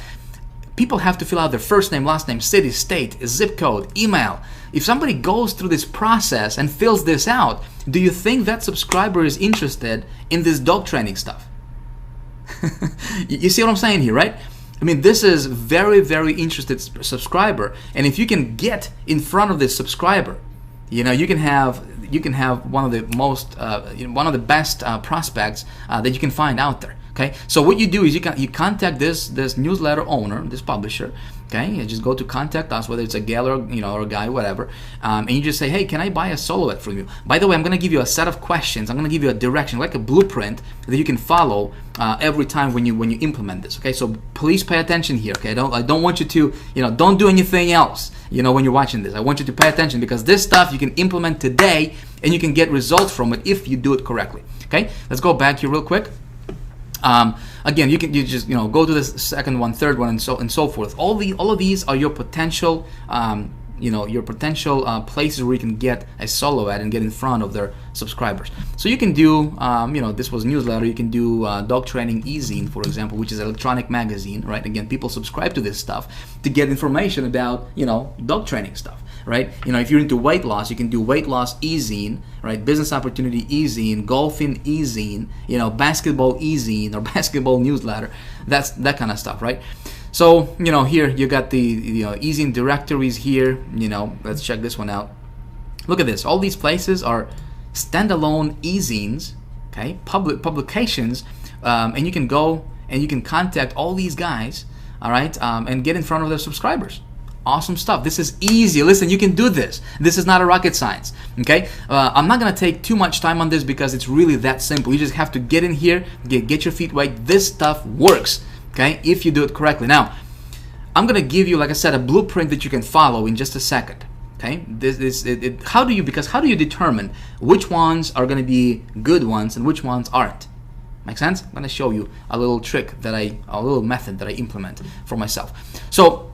Speaker 1: People have to fill out their first name, last name, city, state, zip code, email. If somebody goes through this process and fills this out, do you think that subscriber is interested in this dog training stuff? You see what I'm saying here, right? I mean, this is very, very interested subscriber, and if you can get in front of this subscriber, you can have one of the most one of the best prospects that you can find out there. Okay, so what you do is you contact this newsletter owner, this publisher. Okay, you just go to contact us, whether it's a gal or a guy, whatever, and you just say, hey, can I buy a solo ad from you? By the way, I'm going to give you a set of questions. I'm going to give you a direction, like a blueprint that you can follow every time when you implement this. Okay, so please pay attention here. Okay, I don't want you to don't do anything else. When you're watching this, I want you to pay attention, because this stuff you can implement today and you can get results from it if you do it correctly. Okay, let's go back here real quick. Again, you just go to the second one, third one, and so forth. All of these are your potential places where you can get a solo ad and get in front of their subscribers. So you can do this was newsletter. You can do dog training e-zine, for example, which is an electronic magazine, right? Again, people subscribe to this stuff to get information about dog training stuff, right? If you're into weight loss, you can do weight loss e-zine, right? Business opportunity e-zine, golfing e-zine, basketball e-zine or basketball newsletter. That's that kind of stuff, right? So here you got the e-zine directories here. Let's check this one out. Look at this. All these places are standalone e-zines, okay, publications, and you can go and you can contact all these guys, all right, and get in front of their subscribers. Awesome stuff. This is easy. Listen, you can do this. This is not a rocket science. Okay, I'm not gonna take too much time on this because it's really that simple. You just have to get in here, get your feet wet. This stuff works. Okay, if you do it correctly. Now, I'm gonna give you, like I said, a blueprint that you can follow in just a second. Okay, how do you determine which ones are gonna be good ones and which ones aren't? Make sense? I'm gonna show you a little trick a little method that I implement for myself. So,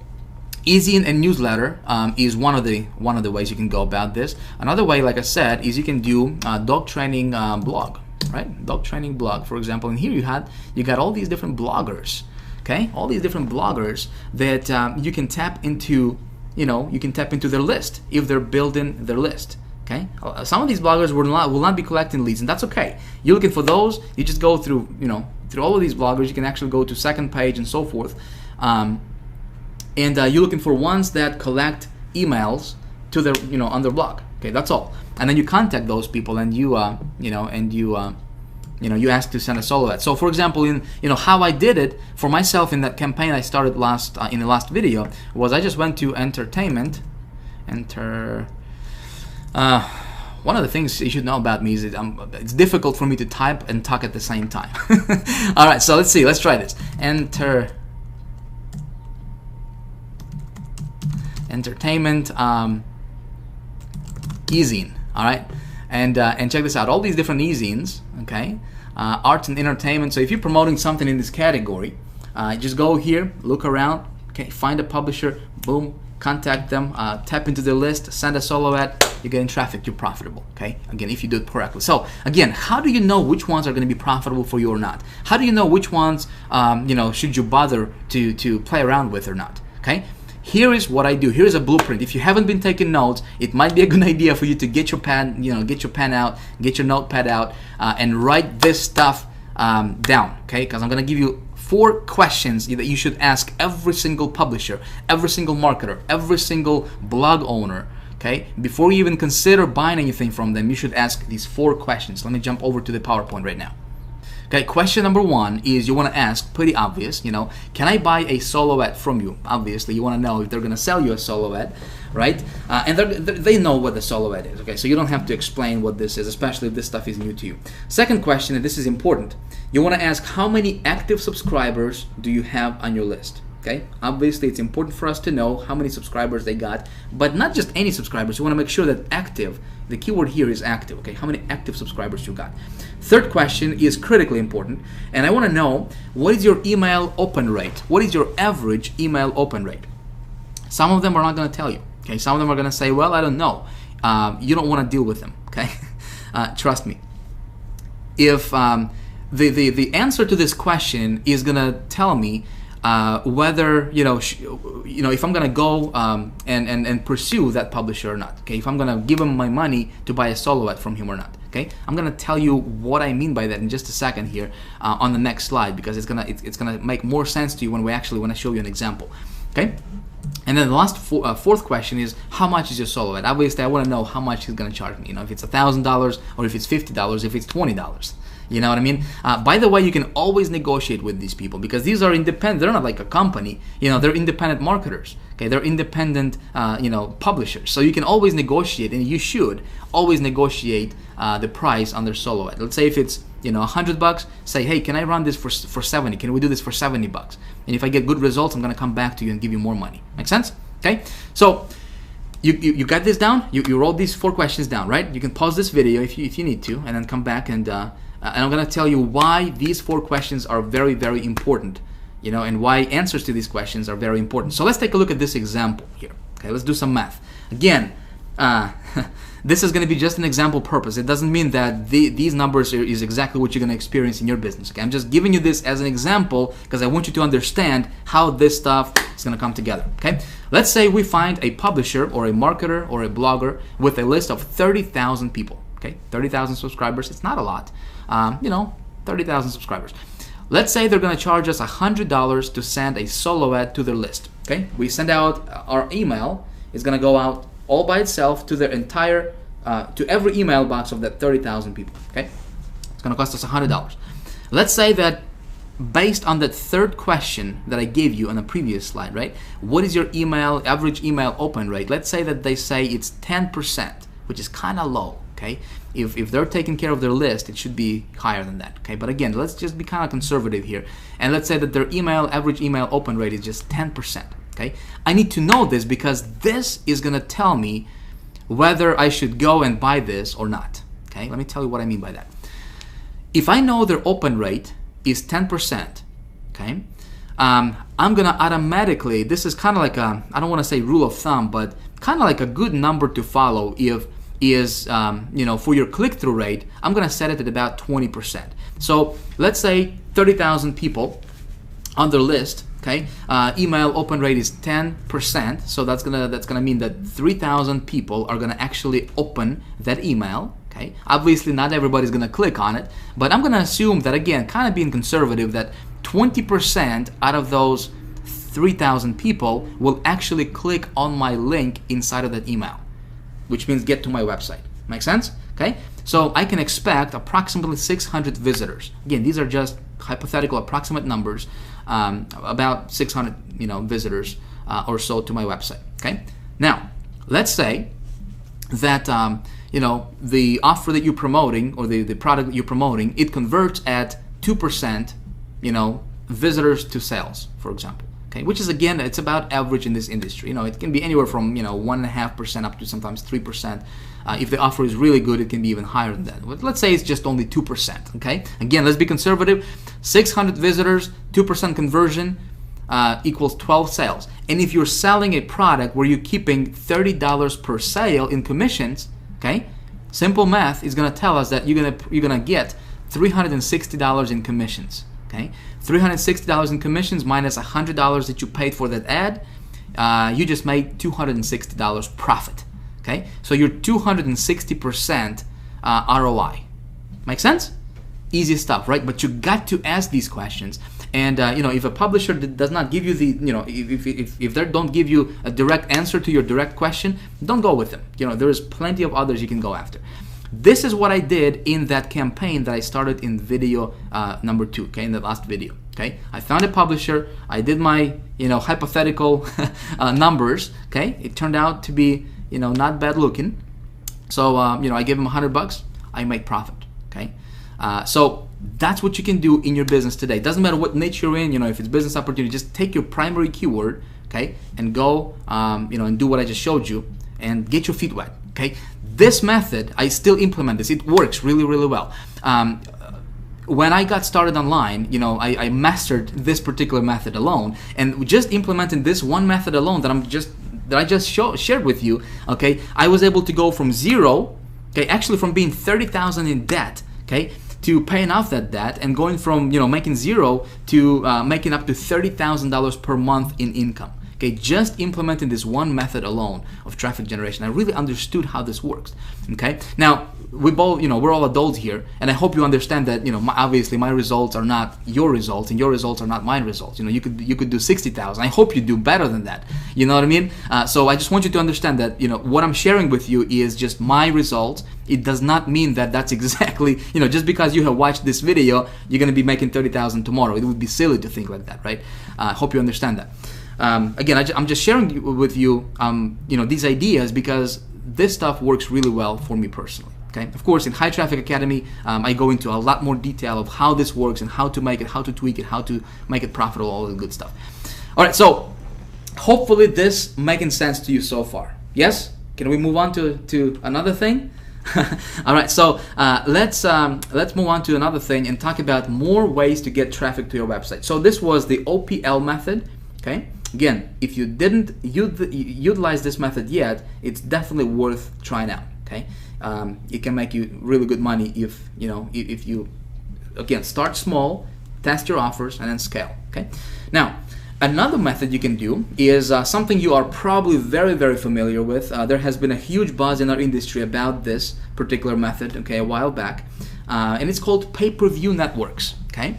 Speaker 1: e-zine and newsletter is one of the ways you can go about this. Another way, like I said, is you can do dog training blog. Right, dog training blog, for example, and here you got all these different bloggers, okay, all these different bloggers that you can tap into, their list if they're building their list. Okay, some of these bloggers will not be collecting leads, and that's okay. You're looking for those. You just go through all of these bloggers. You can actually go to second page and so forth, and you're looking for ones that collect emails to their on their blog. Okay, that's all. And then you contact those people and you ask to send a solo ad. So for example, in how I did it for myself in that campaign I started in the last video was I just went to entertainment. One of the things you should know about me is that it's difficult for me to type and talk at the same time. All right, so let's see. Let's try this. Entertainment e-zine. All right, and check this out. All these different e-zines, okay, arts and entertainment. So if you're promoting something in this category, just go here, look around, okay, find a publisher, boom, contact them, tap into their list, send a solo ad. You're getting traffic. You're profitable. Okay, again, if you do it correctly. So again, how do you know which ones are going to be profitable for you or not? How do you know which ones should you bother to play around with or not? Okay. Here is what I do. Here is a blueprint. If you haven't been taking notes, it might be a good idea for you to get your pen, get your pen out, get your notepad out, and write this stuff down. Okay, because I'm gonna give you 4 questions that you should ask every single publisher, every single marketer, every single blog owner. Okay, before you even consider buying anything from them, you should ask these 4 questions. Let me jump over to the PowerPoint right now. Okay, question number one is you want to ask, pretty obvious, can I buy a solo ad from you? Obviously, you want to know if they're going to sell you a solo ad, right? And they know what the solo ad is, okay? So you don't have to explain what this is, especially if this stuff is new to you. Second question, and this is important, you want to ask how many active subscribers do you have on your list? Okay, obviously it's important for us to know how many subscribers they got, but not just any subscribers. You want to make sure that active, the keyword here is active, okay? How many active subscribers you got? Third question is critically important, and I want to know, what is your email open rate? What is your average email open rate? Some of them are not going to tell you, okay? Some of them are going to say, well, I don't know. You don't want to deal with them, okay? Trust me. If the answer to this question is going to tell me whether if I'm gonna go and pursue that publisher or not. Okay, if I'm gonna give him my money to buy a solo ad from him or not. Okay, I'm gonna tell you what I mean by that in just a second here on the next slide, because it's gonna make more sense to you when I show you an example. Okay. And then the last fourth question is, how much is your solo ad? Obviously, I want to know how much he's going to charge me. If it's $1,000 or if it's $50, if it's $20. You know what I mean? By the way, you can always negotiate with these people, because these are independent. They're not like a company. They're independent marketers. Okay, they're independent, publishers. So you can always negotiate, and you should always negotiate the price on their solo ad. Let's say if it's $100, say, hey, can I run this for 70? Can we do this for $70? And if I get good results, I'm gonna come back to you and give you more money. Make sense? Okay. So you got this down. You wrote these 4 questions down, right? You can pause this video if you need to, and then come back and I'm gonna tell you why these 4 questions are very, very important. And why answers to these questions are very important. So let's take a look at this example here. Okay, let's do some math. Again, this is going to be just an example purpose. It doesn't mean that these numbers is exactly what you're going to experience in your business. Okay, I'm just giving you this as an example because I want you to understand how this stuff is going to come together. Okay, let's say we find a publisher or a marketer or a blogger with a list of 30,000 people. Okay, 30,000 subscribers. It's not a lot. 30,000 subscribers. Let's say they're going to charge us $100 to send a solo ad to their list. Okay, we send out our email. It's going to go out all by itself to their entire, to every email box of that 30,000 people. Okay, it's going to cost us $100. Let's say that based on that third question that I gave you on the previous slide, right? What is your average email open rate? Let's say that they say it's 10%, which is kind of low. Okay, if they're taking care of their list, it should be higher than that. Okay, but again, let's just be kind of conservative here, and let's say that their average email open rate is just 10%. Okay, I need to know this because this is gonna tell me whether I should go and buy this or not. Okay, let me tell you what I mean by that. If I know their open rate is 10%, okay, I'm gonna automatically, this is kind of like a, I don't want to say rule of thumb, but kind of like a good number to follow is for your click-through rate, I'm gonna set it at about 20%. So let's say 30,000 people on their list. Okay, email open rate is 10%. So that's gonna mean that 3,000 people are gonna actually open that email. Okay, obviously not everybody's gonna click on it, but I'm gonna assume that, again, kind of being conservative, that 20% out of those 3,000 people will actually click on my link inside of that email, which means get to my website. Make sense? Okay, so I can expect approximately 600 visitors. Again, these are just hypothetical approximate numbers, about 600 visitors or so to my website. Okay, now let's say that the offer that you're promoting, or the product that you're promoting, it converts at 2% visitors to sales, for example. Okay, which is, again, it's about average in this industry. It can be anywhere from 1.5% up to sometimes 3%. If the offer is really good, it can be even higher than that. But let's say it's just only 2%. Okay, again, let's be conservative. 600 visitors, 2% conversion equals 12 sales. And if you're selling a product where you're keeping $30 per sale in commissions, okay, simple math is going to tell us that you're gonna get $360 in commissions. Okay, $360 in commissions minus $100 that you paid for that ad, you just made $260 profit. Okay, so you're 260% ROI. Make sense? Easy stuff, right? But you got to ask these questions. And if a publisher does not give you if they don't give you a direct answer to your direct question, don't go with them. There is plenty of others you can go after. This is what I did in that campaign that I started in video number 2, okay, in the last video. Okay, I found a publisher. I did my, hypothetical numbers. Okay, it turned out to be, not bad looking. So, I gave them $100. I make profit. Okay, so that's what you can do in your business today. Doesn't matter what niche you're in. If it's business opportunity, just take your primary keyword, okay, and go, and do what I just showed you, and get your feet wet. Okay, this method, I still implement this. It works really, really well. When I got started online, I mastered this particular method alone, and just implementing this one method alone that I just shared with you. Okay, I was able to go from zero, okay, actually from being 30,000 in debt, okay, to paying off that debt, and going from making zero to making up to $30,000 per month in income. Okay, just implementing this one method alone of traffic generation, I really understood how this works. Okay, now we both, we're all adults here, and I hope you understand that, obviously my results are not your results, and your results are not my results. You could do 60,000. I hope you do better than that. You know what I mean? So I just want you to understand that, what I'm sharing with you is just my results. It does not mean that that's exactly, just because you have watched this video, you're going to be making 30,000 tomorrow. It would be silly to think like that, right? I hope you understand that. Again, I'm just sharing with you, these ideas because this stuff works really well for me personally. Okay. Of course, in High Traffic Academy, I go into a lot more detail of how this works and how to make it, how to tweak it, how to make it profitable, all the good stuff. All right. So hopefully this making sense to you so far. Yes. Can we move on to another thing? All right. So let's move on to another thing and talk about more ways to get traffic to your website. So this was the OPL method. Okay. Again, if you didn't utilize this method yet, it's definitely worth trying out. Okay, it can make you really good money if you again start small, test your offers, and then scale. Okay, now another method you can do is something you are probably very, very familiar with. There has been a huge buzz in our industry about this particular method. Okay, a while back, and it's called pay-per-view networks. Okay.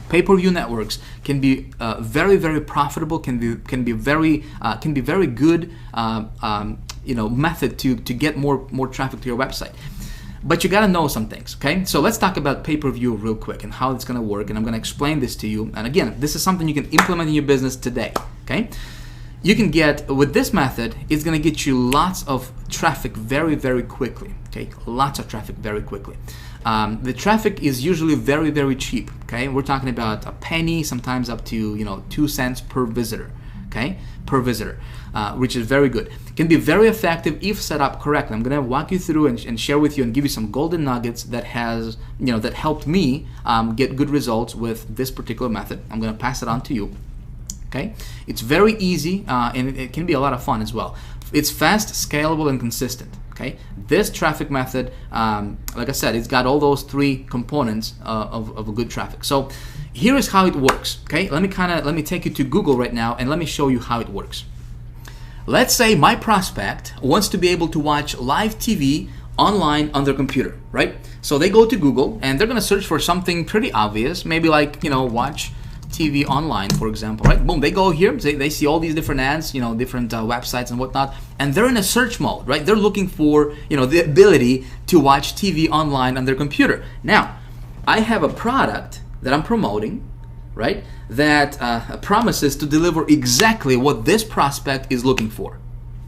Speaker 1: Pay-per-view networks can be very, very profitable. Can be very good method to get more traffic to your website. But you got to know some things. Okay, so let's talk about pay-per-view real quick and how it's going to work. And I'm going to explain this to you. And again, this is something you can implement in your business today. Okay, you can get with this method. It's going to get you lots of traffic very, very quickly. Okay, lots of traffic very quickly. The traffic is usually very, very cheap. Okay, we're talking about a penny, sometimes up to 2 cents per visitor. Okay, per visitor, which is very good. Can be very effective if set up correctly. I'm going to walk you through and share with you and give you some golden nuggets that that helped me get good results with this particular method. I'm going to pass it on to you. Okay, it's very easy and it can be a lot of fun as well. It's fast, scalable, and consistent. Okay, this traffic method, like I said, it's got all those 3 components of a good traffic. So here is how it works. Okay, let me take you to Google right now and let me show you how it works. Let's say my prospect wants to be able to watch live TV online on their computer, right? So they go to Google and they're going to search for something pretty obvious, maybe like watch TV online, for example, right? Boom, they go here, they see all these different ads, different websites and whatnot, and they're in a search mode, right? They're looking for, the ability to watch TV online on their computer. Now, I have a product that I'm promoting, right? That promises to deliver exactly what this prospect is looking for.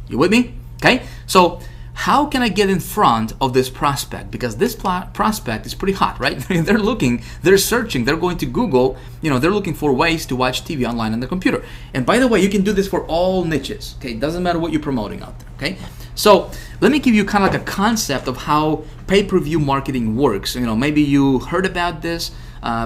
Speaker 1: You with me? Okay, so how can I get in front of this prospect? Because this prospect is pretty hot, right? They're searching, they're going to Google, they're looking for ways to watch TV online on their computer. And by the way, you can do this for all niches, okay? It doesn't matter what you're promoting out there, okay? So let me give you kind of like a concept of how pay-per-view marketing works. Maybe you heard about this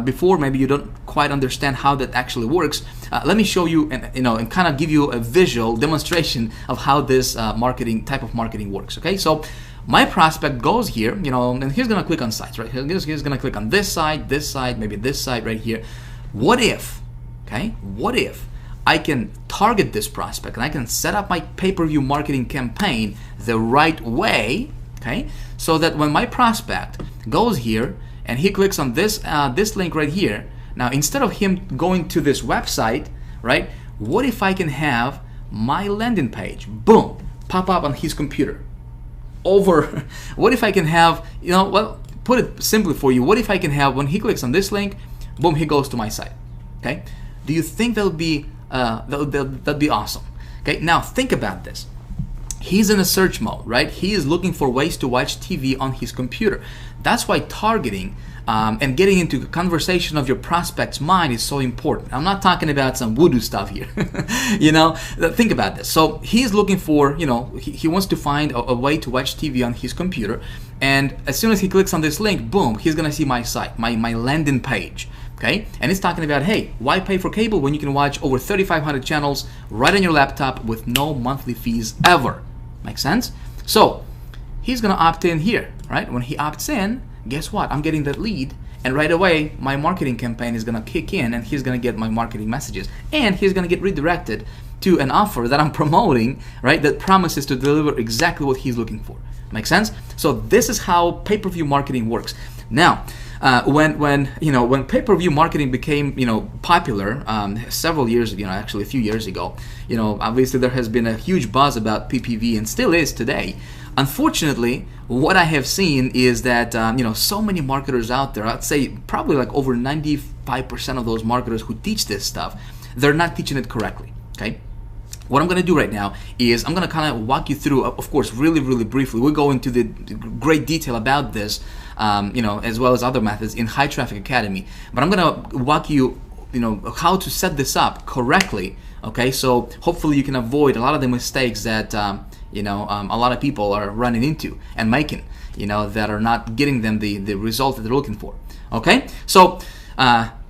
Speaker 1: before, maybe you don't quite understand how that actually works. Let me show you and kind of give you a visual demonstration of how this type of marketing works. Okay, so my prospect goes here, and he's gonna click on sites, right? He's gonna click on this site, maybe this site right here. What if I can target this prospect and I can set up my pay-per-view marketing campaign the right way, okay? So that when my prospect goes here and he clicks on this link right here, now instead of him going to this website, right? What if I can have my landing page, boom, pop up on his computer? over, what if I can have, well, put it simply for you, what if I can have, when he clicks on this link, boom, he goes to my site, okay? Do you think that'd be awesome? Okay, now think about this. He's in a search mode, right? He is looking for ways to watch TV on his computer. That's why targeting and getting into the conversation of your prospect's mind is so important. I'm not talking about some voodoo stuff here. Think about this. So he's looking for, he wants to find a way to watch TV on his computer. And as soon as he clicks on this link, boom, he's gonna see my site, my landing page. Okay, and it's talking about, hey, why pay for cable when you can watch over 3,500 channels right on your laptop with no monthly fees ever? Make sense? So he's gonna opt in here, right? When he opts in, guess what? I'm getting that lead, and right away my marketing campaign is gonna kick in, and he's gonna get my marketing messages, and he's gonna get redirected to an offer that I'm promoting, right? That promises to deliver exactly what he's looking for. Make sense? So this is how pay-per-view marketing works. Now, when pay-per-view marketing became popular several years ago, actually a few years ago, obviously there has been a huge buzz about PPV and still is today. Unfortunately, what I have seen is that so many marketers out there, I'd say probably like over 95% of those marketers who teach this stuff, they're not teaching it correctly. Okay. What I'm going to do right now is I'm going to kind of walk you through, of course, really, really briefly. We'll go into the great detail about this, as well as other methods in High Traffic Academy. But I'm going to walk you, how to set this up correctly. Okay, so hopefully you can avoid a lot of the mistakes that a lot of people are running into and making, that are not getting them the result that they're looking for. Okay, so.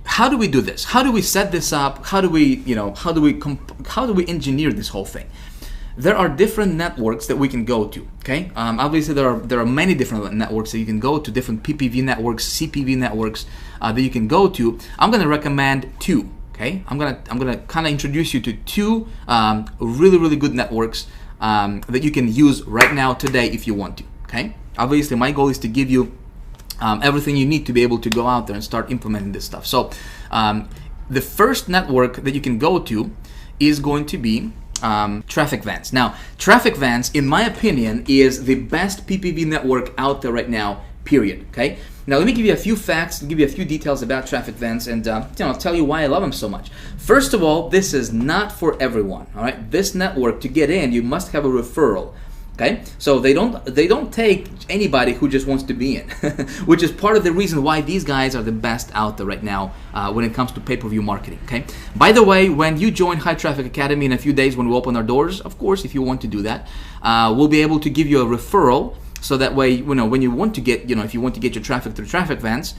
Speaker 1: How do we do this? How do we set this up? How do we engineer this whole thing? There are different networks that we can go to. Okay, obviously there are many different networks that you can go to, different PPV networks, CPV networks that you can go to. I'm going to recommend two. Okay, I'm gonna kind of introduce you to two really, really good networks that you can use right now today if you want to. Okay, obviously my goal is to give you everything you need to be able to go out there and start implementing this stuff. So the first network that you can go to is going to be Traffic Vans. Now, Traffic Vans, in my opinion, is the best PPV network out there right now, period. Okay. Now, let me give you a few facts, give you a few details about Traffic Vans, and I'll tell you why I love them so much. First of all, this is not for everyone. All right. This network, to get in, you must have a referral. Okay, so they don't take anybody who just wants to be in, which is part of the reason why these guys are the best out there right now when it comes to pay-per-view marketing. Okay, by the way, when you join High Traffic Academy in a few days when we open our doors, of course, if you want to do that, we'll be able to give you a referral. So that way, when you want to get, if you want to get your traffic through Traffic Vans,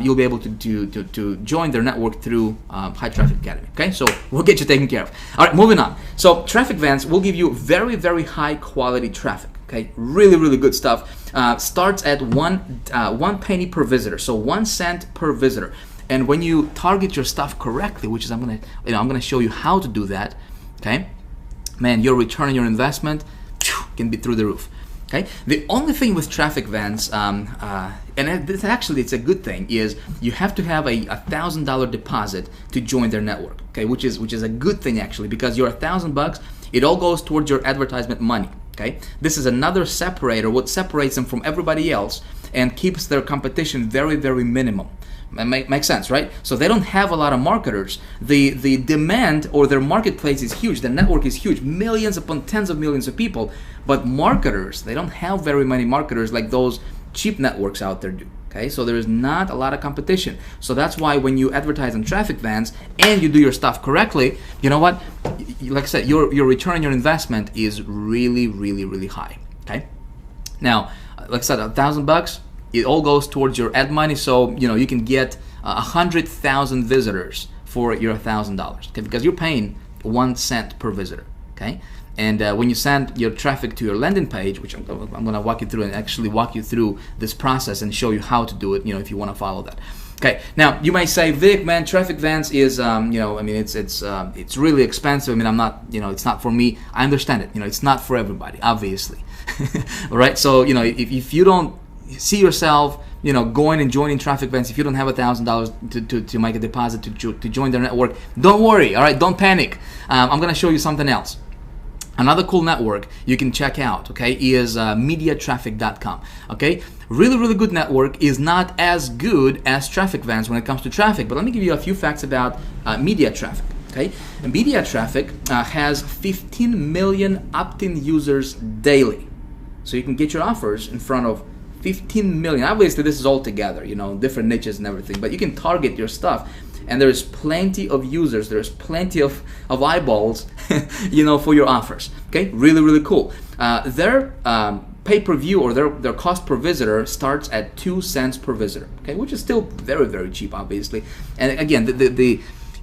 Speaker 1: you'll be able to join their network through High Traffic Academy. Okay, so we'll get you taken care of. All right, moving on. So Traffic Vans will give you very, very high quality traffic. Okay, really, really good stuff. Starts at one penny per visitor, so 1 cent per visitor. And when you target your stuff correctly, which is I'm gonna show you how to do that. Okay, man, your return on your investment can be through the roof. Okay. The only thing with Traffic Vans, and it's a good thing, is you have to have a $1,000 deposit to join their network. Okay, which is a good thing actually, because your $1,000, it all goes towards your advertisement money. Okay, this is another separator, what separates them from everybody else and keeps their competition very, very minimum. Makes sense, right? So they don't have a lot of marketers. The demand or their marketplace is huge. The network is huge, millions upon tens of millions of people. But marketers, they don't have very many marketers like those cheap networks out there do. Okay, so there is not a lot of competition. So that's why when you advertise on Traffic Vans and you do your stuff correctly, you know what? Like I said, your return on your investment is really, really, really high. Okay. Now, like I said, $1,000. It all goes towards your ad money, so you can get 100,000 visitors for your $1,000. Okay, because you're paying 1 cent per visitor. Okay, and when you send your traffic to your landing page, which I'm going to walk you through and actually walk you through this process and show you how to do it. If you want to follow that. Okay, now you might say, Vic, man, Traffic Vans is, it's really expensive. I mean, I'm not, it's not for me. I understand it. It's not for everybody, obviously. All right, so if you don't see yourself, going and joining Traffic Vans, if you don't have $1,000 to make a deposit to join their network, don't worry. All right, don't panic. I'm going to show you something else. Another cool network you can check out, okay, is mediatraffic.com. Okay, really good network. Is not as good as Traffic Vans when it comes to traffic, but let me give you a few facts about media traffic. Okay, and media traffic has 15 million opt-in users daily, so you can get your offers in front of 15 million. Obviously, this is all together, you know, different niches and everything, but you can target your stuff. And there's plenty of users, there's plenty of eyeballs, you know, for your offers. Okay, really cool. Their pay-per-view or their cost per visitor starts at 2 cents per visitor. Okay, which is still very cheap, obviously. And again,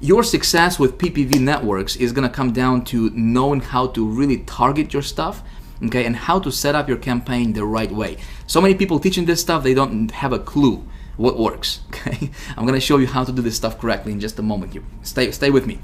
Speaker 1: your success with PPV networks is gonna come down to knowing how to really target your stuff. Okay, and how to set up your campaign the right way. So many people teaching this stuff, they don't have a clue what works. Okay, I'm gonna show you how to do this stuff correctly in just a moment. You stay with me.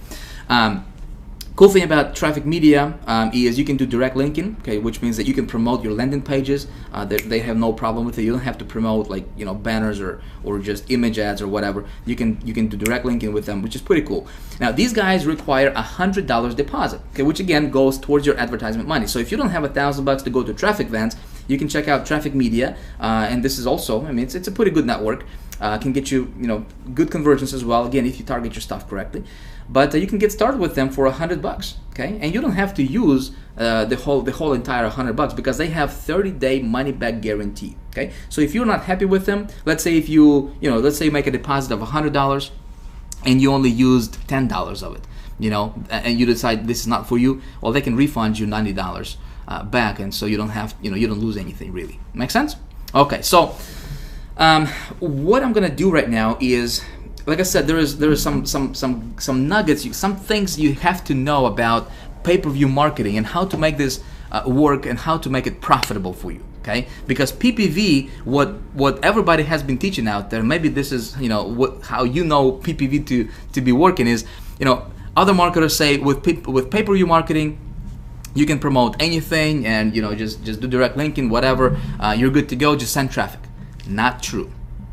Speaker 1: Cool thing about traffic media is you can do direct linking, okay, which means that you can promote your landing pages. They have no problem with it. You don't have to promote, like, you know, banners or just image ads or whatever. You can do direct linking with them, which is pretty cool. Now these guys require $100 deposit, okay, which again goes towards your advertisement money. So if you don't have $1,000 to go to Traffic Vans, you can check out Traffic Media, and this is also, I mean, it's a pretty good network. Can get you, you know, good conversions as well. Again, if you target your stuff correctly. But you can get started with them for $100, okay? And you don't have to use the whole entire $100 because they have 30-day money-back guarantee, okay? So if you're not happy with them, let's say if let's say you make a deposit of $100 and you only used $10 of it, you know, and you decide this is not for you, well, they can refund you $90 back, and so you don't have, you know, you don't lose anything really. Make sense? Okay, so what I'm gonna do right now is, like I said, there is some nuggets, some things you have to know about pay-per-view marketing and how to make this work and how to make it profitable for you. Okay, because PPV, what everybody has been teaching out there, maybe this is, you know, how you know PPV to be working is, you know, other marketers say with pay-per-view marketing, you can promote anything and, you know, just do direct linking, whatever, you're good to go, just send traffic. Not true.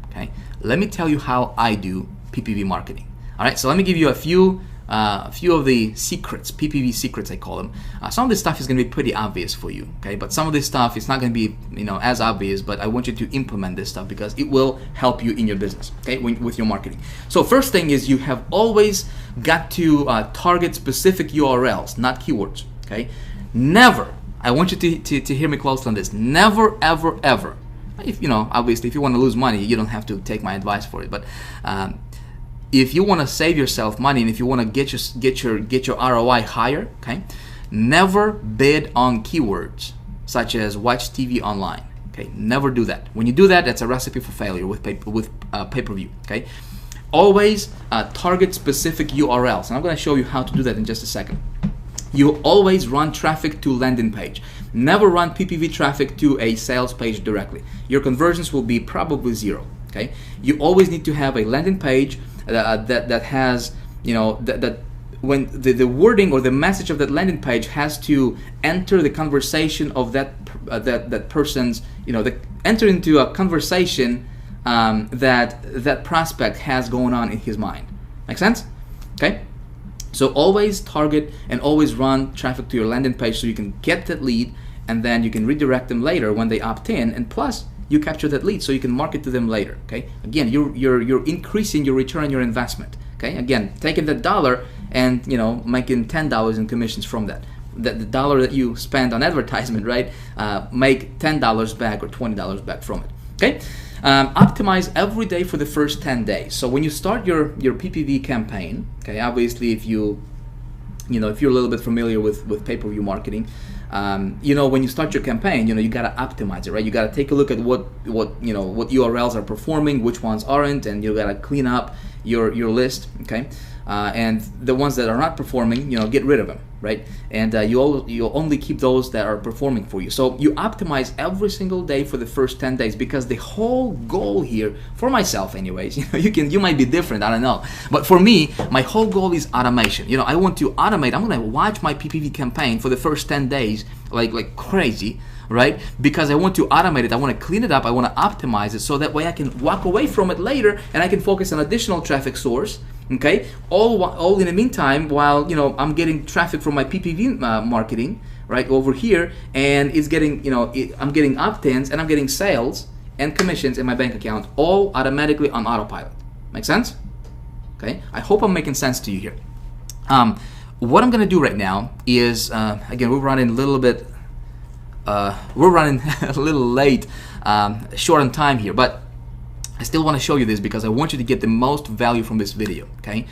Speaker 1: Okay, let me tell you how I do PPV marketing. All right, so let me give you a few of the secrets, PPV secrets I call them. Some of this stuff is going to be pretty obvious for you, okay? But some of this stuff is not going to be, you know, as obvious. But I want you to implement this stuff because it will help you in your business, okay, with your marketing. So first thing is you have always got to target specific URLs, not keywords, okay? Never. I want you to hear me closely on this. Never, ever. If, you know, obviously, if you want to lose money, you don't have to take my advice for it. But if you want to save yourself money and if you want to get your ROI higher, okay, never bid on keywords such as watch TV online. Okay, never do that. When you do that, that's a recipe for failure with pay-per-view. Okay, always target specific URLs, and I'm going to show you how to do that in just a second. You always run traffic to landing page. Never run PPV traffic to a sales page directly. Your conversions will be probably zero. Okay, you always need to have a landing page that has, you know, that when the wording or the message of that landing page has to enter the conversation of that person's, you know, enter into a conversation that prospect has going on in his mind. Make sense? Okay. So always target and always run traffic to your landing page so you can get that lead, and then you can redirect them later when they opt in, and plus you capture that lead so you can market to them later. Okay, again, you're increasing your return on your investment. Okay, again, taking that dollar and, you know, making $10 in commissions from that. The dollar that you spend on advertisement, right? Make $10 back or $20 back from it. Okay. Optimize every day for the first 10 days. So when you start your PPV campaign, okay, obviously if you're a little bit familiar with pay-per-view marketing, you know, when you start your campaign, you know, you gotta optimize it, right? You gotta take a look at what URLs are performing, which ones aren't, and you gotta clean up your list, okay? And the ones that are not performing, you know, get rid of them, right? And you'll only keep those that are performing for you. So you optimize every single day for the first 10 days, because the whole goal here, for myself anyways, you know, you might be different, I don't know, but for me, my whole goal is automation. You know, I want to automate. I'm gonna watch my PPV campaign for the first 10 days like crazy, right? Because I want to automate it, I want to clean it up, I want to optimize it, so that way I can walk away from it later and I can focus on additional traffic source. Okay, all in the meantime, while, you know, I'm getting traffic from my PPV marketing, right over here, and it's getting, I'm getting opt-ins and I'm getting sales and commissions in my bank account, all automatically on autopilot. Make sense? Okay, I hope I'm making sense to you here. What I'm gonna do right now is, again, we're running a little bit, we're running a little late, short on time here, but I still want to show you this because I want you to get the most value from this video. Okay,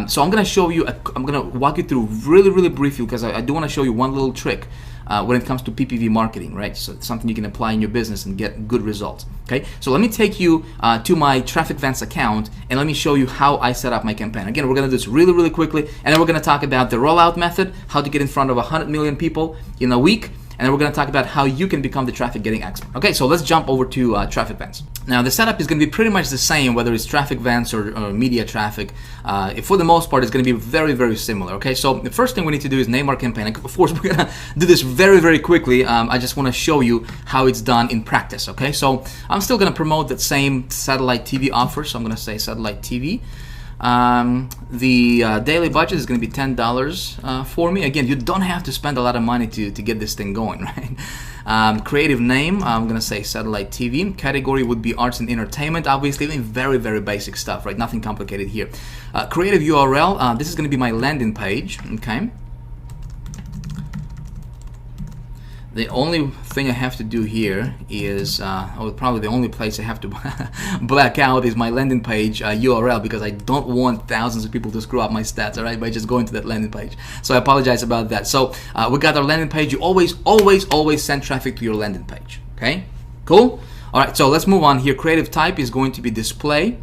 Speaker 1: so I'm gonna show you, I'm gonna walk you through really briefly, because I do want to show you one little trick when it comes to PPV marketing, right? So it's something you can apply in your business and get good results. Okay, so let me take you to my Traffic Vents account and let me show you how I set up my campaign. Again, we're gonna do this really quickly, and then we're gonna talk about the rollout method, how to get in front of 100 million people in a week, and then we're going to talk about how you can become the traffic getting expert. Okay, so let's jump over to Traffic Vents. Now, the setup is going to be pretty much the same, whether it's Traffic Vents or media traffic. For the most part, it's going to be very similar. Okay, so the first thing we need to do is name our campaign. Of course, we're going to do this very quickly. I just want to show you how it's done in practice. Okay, so I'm still going to promote that same satellite TV offer. So I'm going to say satellite TV. The daily budget is going to be $10 for me. Again, you don't have to spend a lot of money to get this thing going, right? Creative name, I'm going to say satellite TV. Category would be arts and entertainment, obviously. Very basic stuff, right? Nothing complicated here. Creative URL, this is going to be my landing page, okay? The only thing I have to do here is, probably the only place I have to black out is my landing page URL, because I don't want thousands of people to screw up my stats, all right, by just going to that landing page. So I apologize about that. So we got our landing page. You always send traffic to your landing page, okay? Cool? All right, so let's move on here. Creative type is going to be display.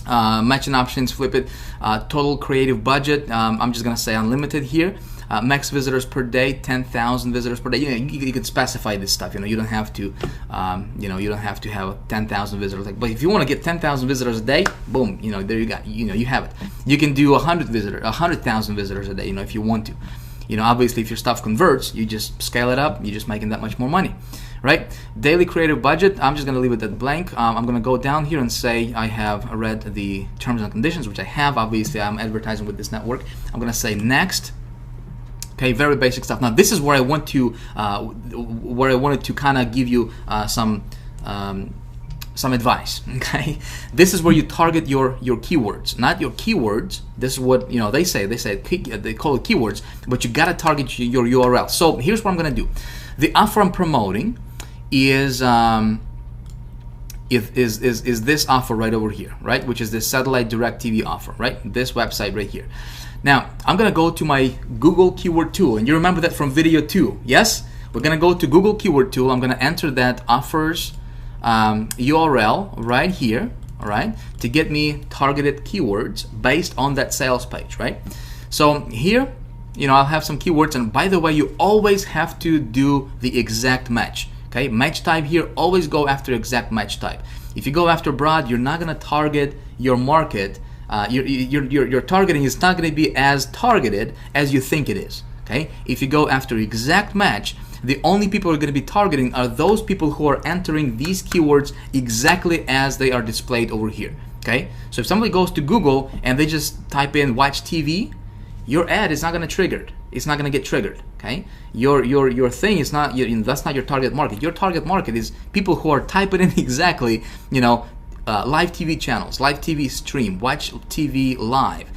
Speaker 1: Matching options, flip it. Total creative budget, I'm just going to say unlimited here. Max visitors per day, 10,000 visitors per day. You can specify this stuff. You don't have to, you don't have to have 10,000 visitors. But if you want to get 10,000 visitors a day, boom, there you got, you have it. You can do 100,000 visitors a day, if you want to. Obviously, if your stuff converts, you just scale it up. You're just making that much more money, right? Daily creative budget, I'm just going to leave it at blank. I'm going to go down here and say I have read the terms and conditions, which I have. Obviously, I'm advertising with this network. I'm going to say next. Okay, very basic stuff. Now, this is where I want to, where I wanted to kind of give you some advice. Okay, this is where you target your keywords, not your keywords. This is what they say. They call it keywords, but you gotta target your URL. So here's what I'm gonna do. The offer I'm promoting is this offer right over here, right? Which is this satellite direct TV offer, right? This website right here. Now, I'm going to go to my Google keyword tool, and you remember that from video 2, yes? We're going to go to Google keyword tool. I'm going to enter that offers URL right here, all right, to get me targeted keywords based on that sales page, right? So here, I'll have some keywords, and by the way, you always have to do the exact match, okay? Match type here, always go after exact match type. If you go after broad, you're not going to target your market. Your targeting is not going to be as targeted as you think it is. Okay, if you go after exact match, the only people who are going to be targeting are those people who are entering these keywords exactly as they are displayed over here. Okay, so if somebody goes to Google and they just type in watch TV, your ad is not going to trigger. It's not going to get triggered. Okay, your thing is not. That's not your target market. Your target market is people who are typing in exactly. Live TV channels, live TV stream, watch TV live.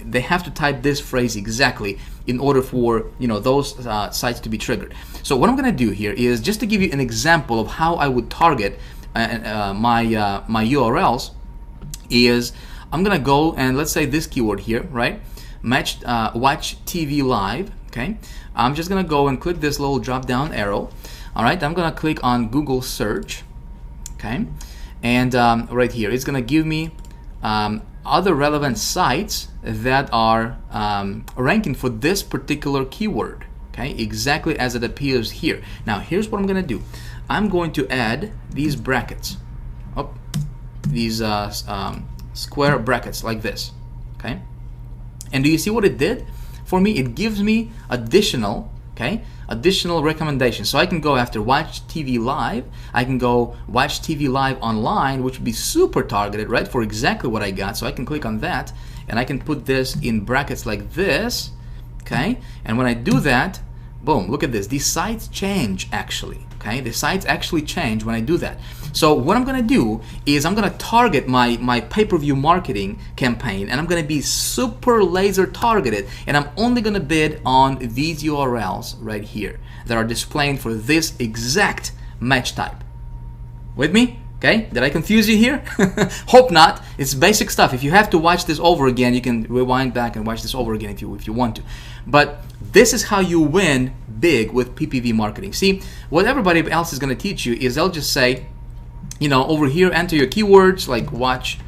Speaker 1: They have to type this phrase exactly in order for those sites to be triggered. So what I'm going to do here is just to give you an example of how I would target my URLs. Is I'm going to go and let's say this keyword here, right? Watch TV live. Okay, I'm just going to go and click this little drop down arrow. All right, I'm going to click on Google search. Okay. And right here, it's going to give me other relevant sites that are ranking for this particular keyword, okay, exactly as it appears here. Now, here's what I'm going to do. I'm going to add these brackets, these square brackets like this, okay? And do you see what it did? For me, it gives me additional recommendations. So I can go after watch TV live. I can go watch TV live online, which would be super targeted, right, for exactly what I got. So I can click on that, and I can put this in brackets like this, okay? And when I do that, Boom, look at this. These sites change actually, okay? The sites actually change when I do that. So what I'm gonna do is I'm gonna target my pay-per-view marketing campaign, and I'm gonna be super laser targeted, and I'm only gonna bid on these URLs right here that are displaying for this exact match type. With me? Okay, did I confuse you here? Hope not. It's basic stuff. If you have to watch this over again, you can rewind back and watch this over again if you want to. But this is how you win big with PPV marketing. See, what everybody else is going to teach you is they'll just say, you know, over here, enter your keywords like watch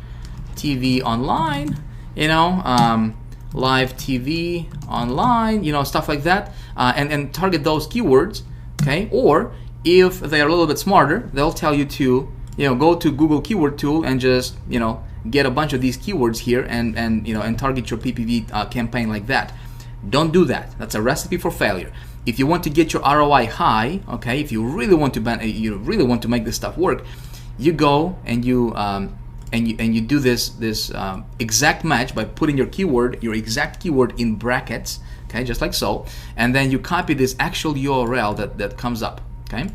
Speaker 1: TV online, you know, live TV online, you know, stuff like that, and target those keywords, okay? Or if they are a little bit smarter, they'll tell you to, you know, go to Google Keyword Tool and just, you know, get a bunch of these keywords here and you know, and target your PPV campaign like that. Don't do that. That's a recipe for failure. If you want to get your ROI high, okay, if you really want to make this stuff work, you go and you do this exact match by putting your exact keyword in brackets, okay, just like so, and then you copy this actual URL that comes up, okay.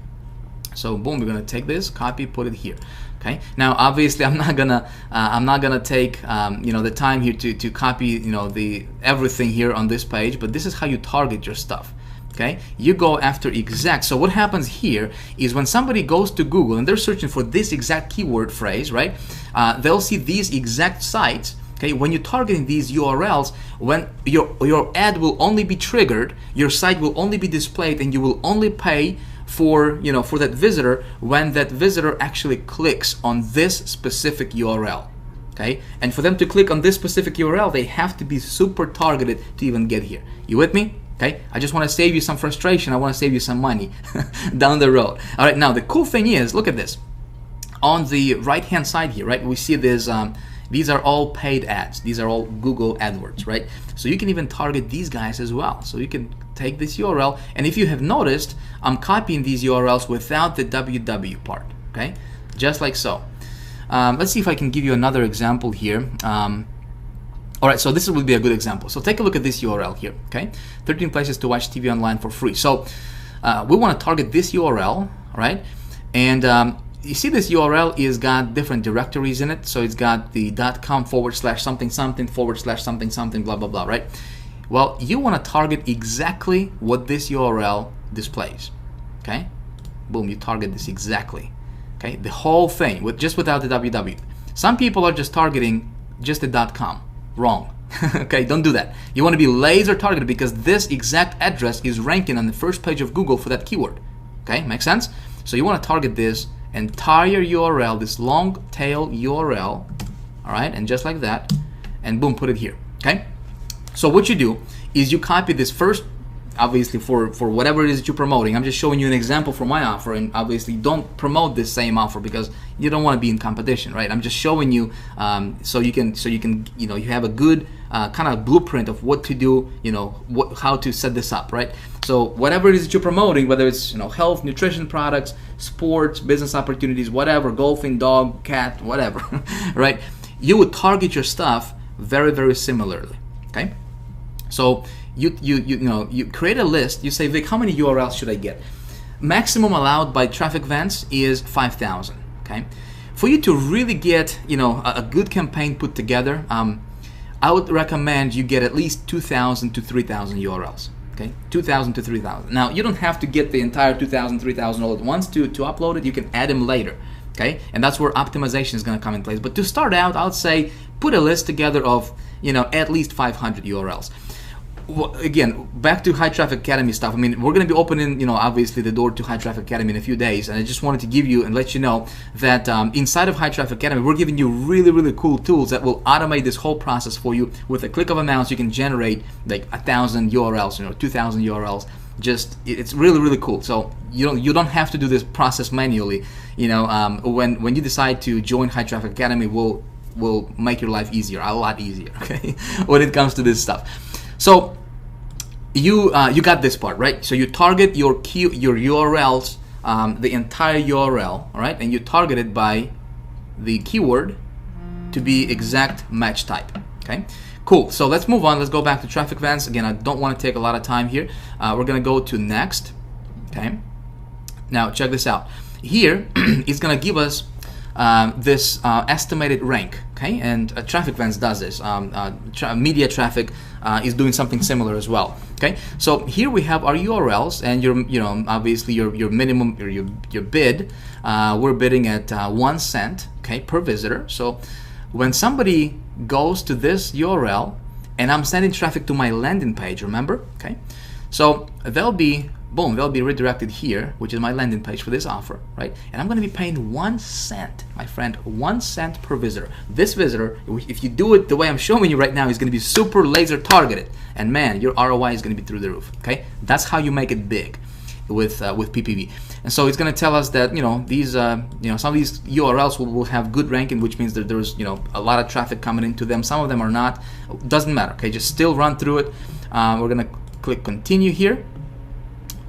Speaker 1: So boom, we're gonna take this, copy, put it here. Okay. Now, obviously, I'm not gonna take you know, the time here to copy, you know, everything here on this page. But this is how you target your stuff. Okay. You go after exact. So what happens here is when somebody goes to Google and they're searching for this exact keyword phrase, right? They'll see these exact sites. Okay, when you're targeting these URLs, when your ad will only be triggered, your site will only be displayed, and you will only pay for, you know, for that visitor when that visitor actually clicks on this specific URL. Okay, and for them to click on this specific URL, they have to be super targeted to even get here. You with me? Okay, I just want to save you some frustration. I want to save you some money down the road. All right, now the cool thing is, look at this. On the right hand side here, right, we see this. These are all paid ads. These are all Google AdWords, right? So you can even target these guys as well. So you can take this URL, and if you have noticed, I'm copying these URLs without the www part, okay? Just like so. Let's see if I can give you another example here. All right, so this will be a good example. So take a look at this URL here, okay? 13 places to watch TV online for free. So we want to target this URL, right? And you see this URL is got different directories in it. So it's got the .com/something something /something something blah blah blah, right? Well, you want to target exactly what this URL displays. Okay, boom, you target this exactly. Okay, the whole thing without the www. Some people are just targeting just the .com. Wrong. Okay, don't do that. You want to be laser targeted because this exact address is ranking on the first page of Google for that keyword. Okay, makes sense? So you want to target this entire URL, this long tail URL, all right, and just like that, and boom, put it here. Okay, so what you do is you copy this first, obviously for whatever it is that you're promoting. I'm just showing you an example for my offer, and obviously don't promote this same offer because you don't want to be in competition, right? I'm just showing you so you can you know, you have a good kind of blueprint of what to do, you know, how to set this up, right? So whatever it is that you're promoting, whether it's, you know, health, nutrition products, sports, business opportunities, whatever, golfing, dog, cat, whatever, right? You would target your stuff very, very similarly. Okay, so you create a list. You say, Vic, how many URLs should I get? Maximum allowed by traffic vents is 5,000. Okay, for you to really get, you know, a good campaign put together, I would recommend you get at least 2,000 to 3,000 URLs. Okay, 2,000 to 3,000. Now you don't have to get the entire 2,000, 3,000 all at once to upload it. You can add them later. Okay, and that's where optimization is going to come in place. But to start out, I would say put a list together of, you know, at least 500 URLs. Well, again, back to High Traffic Academy stuff. I mean, we're going to be opening, you know, obviously the door to High Traffic Academy in a few days, and I just wanted to give you and let you know that inside of High Traffic Academy, we're giving you really, really cool tools that will automate this whole process for you. With a click of a mouse, you can generate like 1,000 URLs, you know, 2,000 URLs. Just, it's really, really cool. So you don't have to do this process manually. You know, when you decide to join High Traffic Academy, will make your life easier, a lot easier. Okay, when it comes to this stuff. So you got this part, right? So you target your URLs, the entire URL, all right, and you target it by the keyword to be exact match type. Okay, Cool. So let's move on. Let's go back to traffic events. Again, I don't want to take a lot of time here. We're going to go to next. Okay. Now check this out. Here it's going to give us this estimated rank. Okay, and traffic events does this. Media traffic is doing something similar as well. Okay, so here we have our URLs and obviously your minimum or your bid. We're bidding at 1 cent, okay, per visitor. So when somebody goes to this URL and I'm sending traffic to my landing page, remember, okay, so they'll be redirected here, which is my landing page for this offer, right? And I'm going to be paying 1 cent, my friend, 1 cent per visitor. This visitor, if you do it the way I'm showing you right now, is going to be super laser targeted, and man, your ROI is going to be through the roof. Okay, that's how you make it big with PPV. And so it's going to tell us that these some of these URLs will have good ranking, which means that there's a lot of traffic coming into them. Some of them are not. Doesn't matter. Okay, just still run through it. We're going to click continue here.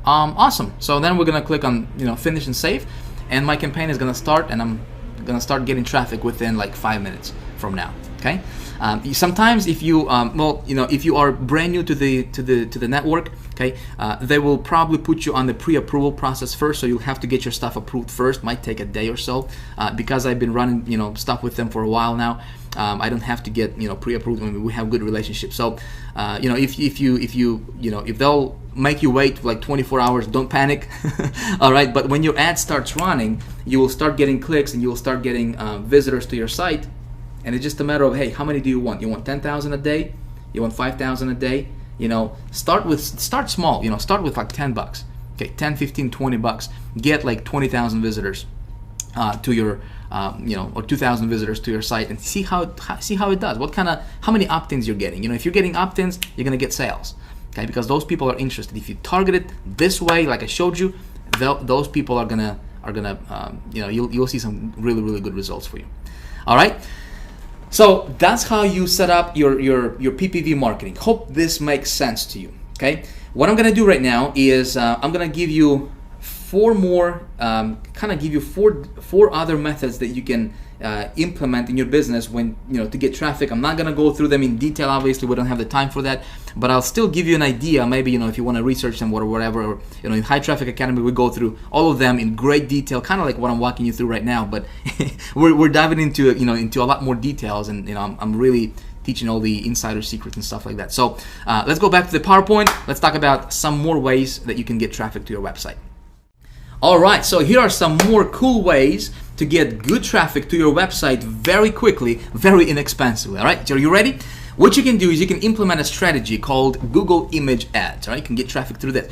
Speaker 1: Awesome. So then we're gonna click on finish and save, and my campaign is gonna start, and I'm gonna start getting traffic within like 5 minutes from now. Okay. Sometimes if you if you are brand new to the network, okay, they will probably put you on the pre-approval process first, so you'll have to get your stuff approved first. Might take a day or so. Because I've been running stuff with them for a while now. I don't have to get pre-approved. I mean, we have good relationships. So if they'll make you wait for like 24 hours, don't panic. All right, but when your ad starts running, you will start getting clicks and you will start getting visitors to your site, and it's just a matter of, hey, how many do you want? You want 10,000 a day? You want 5,000 a day? Start small. Start with like $10. Okay, 10, 15, 20 bucks. Get like 20,000 visitors to your or 2,000 visitors to your site, and see how it does. How many opt-ins you're getting. If you're getting opt-ins, you're gonna get sales. Okay, because those people are interested. If you target it this way, like I showed you, those people are gonna you'll see some really good results for you. All right. So that's how you set up your PPV marketing. Hope this makes sense to you. Okay. What I'm gonna do right now is I'm gonna give you four other methods that you can implement in your business when to get traffic. I'm not gonna go through them in detail. Obviously, we don't have the time for that, but I'll still give you an idea. Maybe if you want to research them or whatever. Or, in High Traffic Academy, we go through all of them in great detail, kind of like what I'm walking you through right now. But we're diving into into a lot more details, and I'm really teaching all the insider secrets and stuff like that. So let's go back to the PowerPoint. Let's talk about some more ways that you can get traffic to your website. All right, so here are some more cool ways to get good traffic to your website very quickly, very inexpensively. All right, so are you ready? What you can do is you can implement a strategy called Google Image Ads. All right, you can get traffic through that.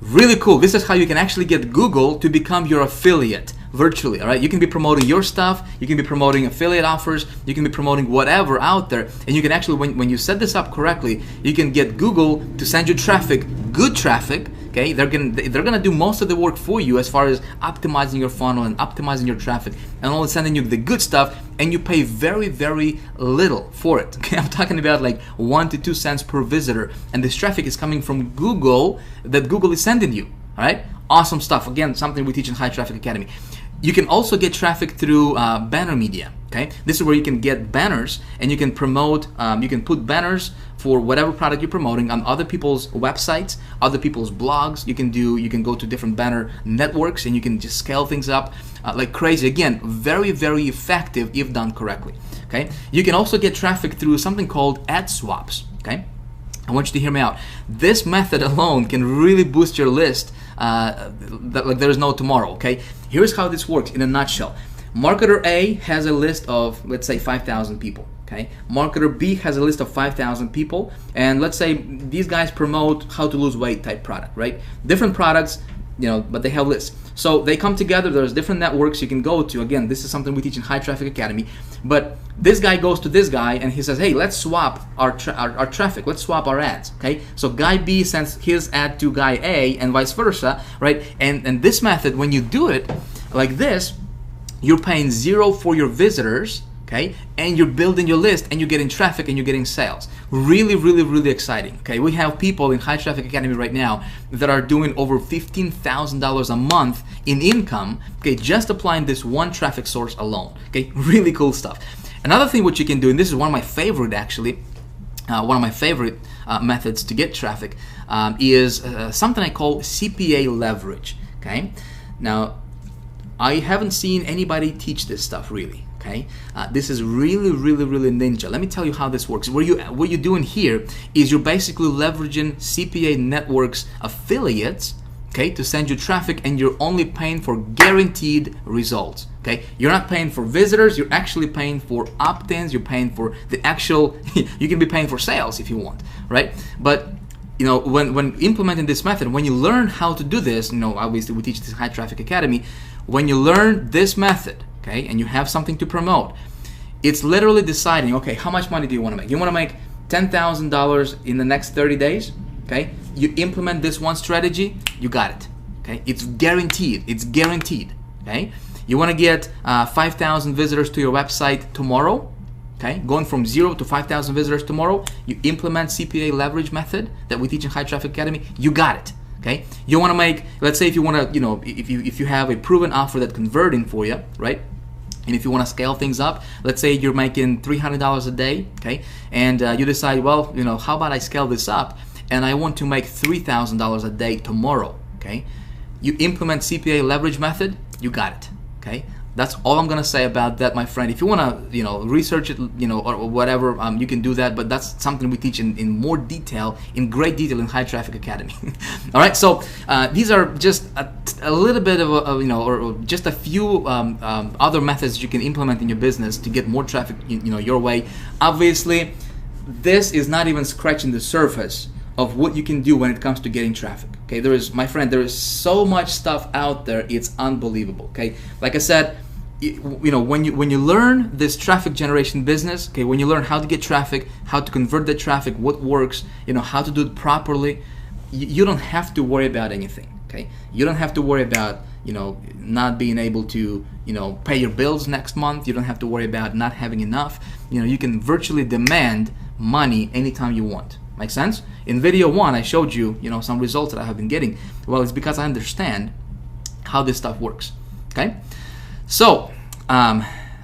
Speaker 1: Really cool. This is how you can actually get Google to become your affiliate virtually. All right, you can be promoting your stuff, you can be promoting affiliate offers, you can be promoting whatever out there, and you can actually, when you set this up correctly, you can get Google to send you traffic, good traffic. Okay, they're gonna do most of the work for you as far as optimizing your funnel and optimizing your traffic, and only sending you the good stuff, and you pay very little for it. Okay, I'm talking about like 1 to 2 cents per visitor, and this traffic is coming from Google that Google is sending you. All right, awesome stuff. Again, something we teach in High Traffic Academy. You can also get traffic through banner media. Okay, this is where you can get banners and you can promote. You can put banners for whatever product you're promoting on other people's websites, other people's blogs. You can go to different banner networks and you can just scale things up like crazy. Again, very effective if done correctly. Okay, you can also get traffic through something called ad swaps. Okay, I want you to hear me out. This method alone can really boost your list like there is no tomorrow. Okay, here's how this works in a nutshell. Marketer A has a list of, let's say, 5,000 people. Okay, marketer B has a list of 5,000 people, and let's say these guys promote how to lose weight type product, right? Different products, but they have lists. So they come together. There's different networks you can go to. Again, this is something we teach in High Traffic Academy. But this guy goes to this guy and he says, hey, let's swap our traffic. Let's swap our ads. Okay, so guy B sends his ad to guy A and vice versa, right? And this method, when you do it like this, you're paying zero for your visitors. Okay, and you're building your list and you're getting traffic and you're getting sales. Really exciting. Okay, we have people in High Traffic Academy right now that are doing over $15,000 a month in income, okay, just applying this one traffic source alone. Okay, really cool stuff. Another thing what you can do, and this is one of my favorite actually, one of my favorite methods to get traffic is something I call CPA leverage. Okay, now I haven't seen anybody teach this stuff really. Okay, this is really ninja. Let me tell you how this works. What you're doing here is you're basically leveraging CPA networks affiliates, okay, to send you traffic, and you're only paying for guaranteed results. Okay, you're not paying for visitors. You're actually paying for opt-ins. You're paying for the actual. You can be paying for sales if you want, right? But you know, when implementing this method, when you learn how to do this, you know, obviously we teach this High Traffic Academy. When you learn this method, okay, and you have something to promote, it's literally deciding, okay, how much money do you want to make? You want to make $10,000 in the next 30 days? Okay, you implement this one strategy, you got it. Okay, it's guaranteed. It's guaranteed. Okay, you want to get 5,000 visitors to your website tomorrow? Okay, going from 0 to 5,000 visitors tomorrow, you implement CPA leverage method that we teach in High Traffic Academy, you got it. Okay, you want to make, let's say if you want to, you know, if you have a proven offer that's converting for you, right? And if you want to scale things up, let's say you're making $300 a day, okay, and you decide, well, you know, how about I scale this up and I want to make $3,000 a day tomorrow, okay? You implement CPA leverage method, you got it, okay? That's all I'm gonna say about that, my friend. If you wanna, you know, research it, you know, or whatever, you can do that. But that's something we teach in more detail, in great detail, in High Traffic Academy. All right. So these are just a little bit of a, you know, or just a few other methods you can implement in your business to get more traffic, you know, your way. Obviously, this is not even scratching the surface of what you can do when it comes to getting traffic. Okay, there is, my friend, there is so much stuff out there. It's unbelievable. Okay, like I said, you know, when you learn this traffic generation business, okay, when you learn how to get traffic, how to convert the traffic, what works, you know, how to do it properly, you don't have to worry about anything. Okay, you don't have to worry about, you know, not being able to, you know, pay your bills next month. You don't have to worry about not having enough. You know, you can virtually demand money anytime you want. Make sense? In video 1, I showed you, you know, some results that I have been getting. Well, it's because I understand how this stuff works. Okay, so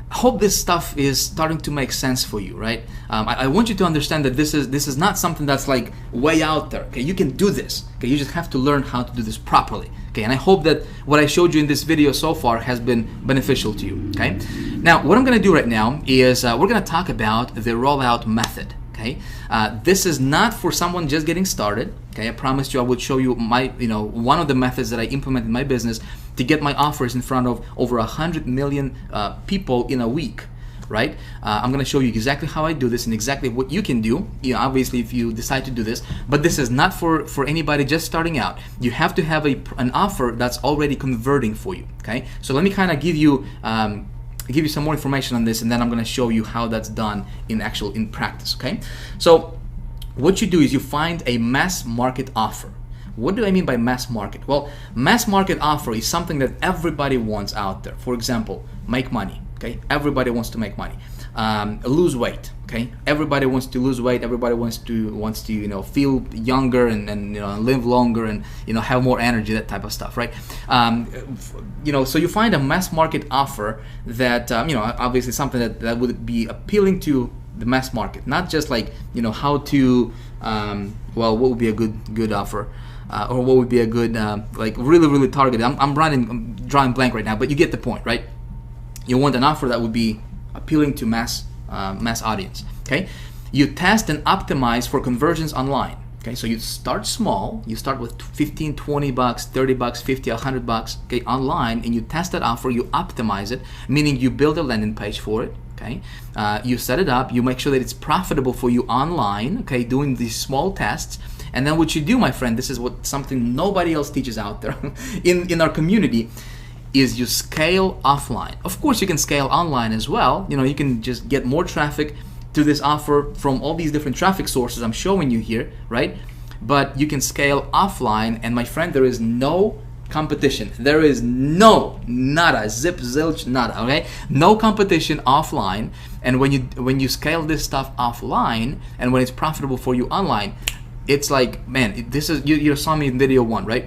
Speaker 1: hope this stuff is starting to make sense for you, right? I want you to understand that this is not something that's like way out there. Okay, you can do this. Okay, you just have to learn how to do this properly. Okay, and I hope that what I showed you in this video so far has been beneficial to you. Okay, now what I'm going to do right now is we're going to talk about the rollout method. Okay, this is not for someone just getting started. Okay, I promised you I would show you my, you know, one of the methods that I implement in my business to get my offers in front of over 100 million people in a week. Right? I'm going to show you exactly how I do this and exactly what you can do. You know, obviously, if you decide to do this, but this is not for anybody just starting out. You have to have an offer that's already converting for you. Okay, so let me kind of give you some more information on this, and then I'm going to show you how that's done in practice. Okay, so what you do is you find a mass market offer. What do I mean by mass market? Well, mass market offer is something that everybody wants out there. For example, make money. Okay, everybody wants to make money. Lose weight. Okay, everybody wants to lose weight. Everybody wants to you know, feel younger and you know, live longer and, you know, have more energy, that type of stuff, right? You know, so you find a mass market offer that you know, obviously something that would be appealing to the mass market, not just like, you know, how to well, what would be a good offer, or what would be a good like really targeted. I'm drawing blank right now, but you get the point, right? You want an offer that would be appealing to mass audience. Okay, you test and optimize for conversions online. Okay, so you start small. You start with 15, 20 bucks, 30 bucks, 50, 100 bucks. Okay, online, and you test that offer. You optimize it, meaning you build a landing page for it. Okay, you set it up. You make sure that it's profitable for you online. Okay, doing these small tests. And then what you do, my friend, this is something nobody else teaches out there in our community, is you scale offline. Of course, you can scale online as well. You know, you can just get more traffic to this offer from all these different traffic sources I'm showing you here, right? But you can scale offline, and my friend, there is no competition. There is nada, zip, zilch, nada, okay? No competition offline. And when you scale this stuff offline, and when it's profitable for you online, it's like, man, this is, you saw me in video 1, right?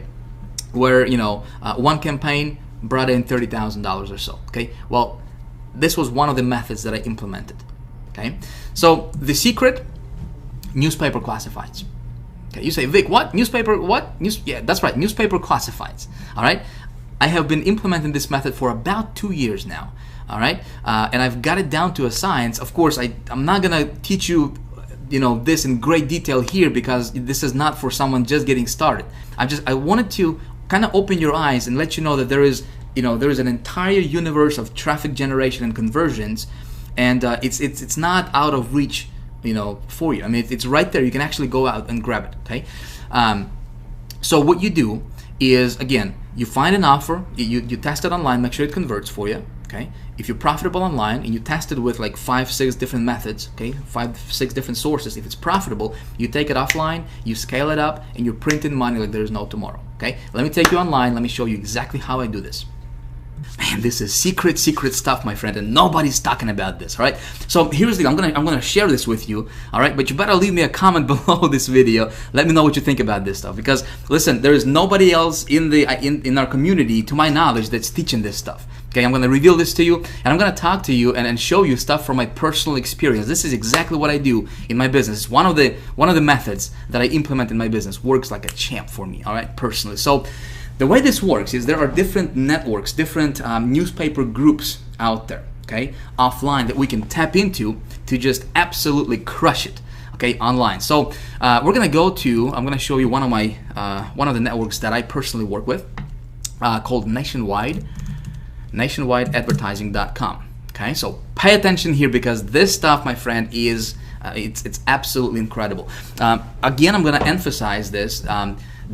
Speaker 1: Where, you know, one campaign brought in $30,000 or so. Okay, well, this was one of the methods that I implemented. Okay, so the secret newspaper classifieds. Okay, you say, Vic, what? Newspaper, what? Yeah, that's right, newspaper classifieds, all right? I have been implementing this method for about 2 years now, all right? And I've got it down to a science. Of course, I'm not gonna teach you, this in great detail here, because this is not for someone just getting started. I wanted to kind of open your eyes and let you know that there is an entire universe of traffic generation and conversions, and it's not out of reach, for you. I mean, it's right there. You can actually go out and grab it. Okay. So what you do is, again, you find an offer, you test it online, make sure it converts for you. Okay. If you're profitable online and you test it with like 5-6 different methods, okay, 5-6 different sources, if it's profitable, you take it offline, you scale it up, and you're printing money like there's no tomorrow. Okay. Let me take you online. Let me show you exactly how I do this. Man, this is secret stuff, my friend, and nobody's talking about this. All right. So here's the. I'm gonna share this with you. All right. But you better leave me a comment below this video. Let me know what you think about this stuff. Because listen, there is nobody else in our community, to my knowledge, that's teaching this stuff. Okay. I'm gonna reveal this to you, and I'm gonna talk to you and show you stuff from my personal experience. This is exactly what I do in my business. It's one of the methods that I implement in my business. Works like a champ for me. All right. Personally. So the way this works is there are different networks, different newspaper groups out there, okay, offline, that we can tap into to just absolutely crush it, okay, online. So we're gonna I'm gonna show you one of the networks that I personally work with, called nationwideadvertising.com. Okay, so pay attention here, because this stuff, my friend, is it's absolutely incredible. Again, I'm gonna emphasize this.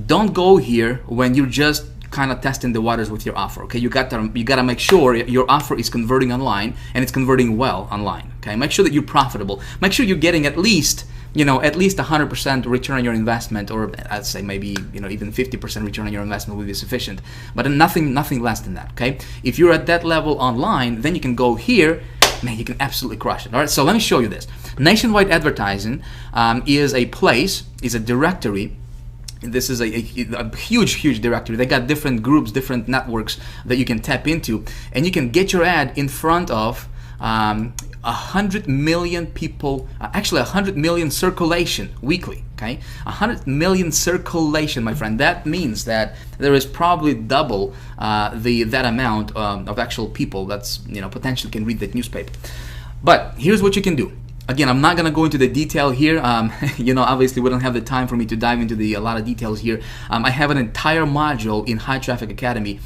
Speaker 1: Don't go here when you're just kind of testing the waters with your offer. Okay, you gotta make sure your offer is converting online, and it's converting well online. Okay, make sure that you're profitable. Make sure you're getting at least 100% return on your investment, or I'd say maybe even 50% return on your investment will be sufficient. But nothing less than that. Okay, if you're at that level online, then you can go here. Man, you can absolutely crush it. All right, so let me show you this. Nationwide Advertising is a directory. This is a huge directory. They got different groups, different networks that you can tap into, and you can get your ad in front of 100 million people, actually 100 million circulation weekly. Okay, 100 million circulation, my friend. That means that there is probably double that amount of actual people that's potentially can read that newspaper. But here's what you can do. Again, I'm not going to go into the detail here. Obviously, we don't have the time for me to dive into a lot of details here. I have an entire module in High Traffic Academy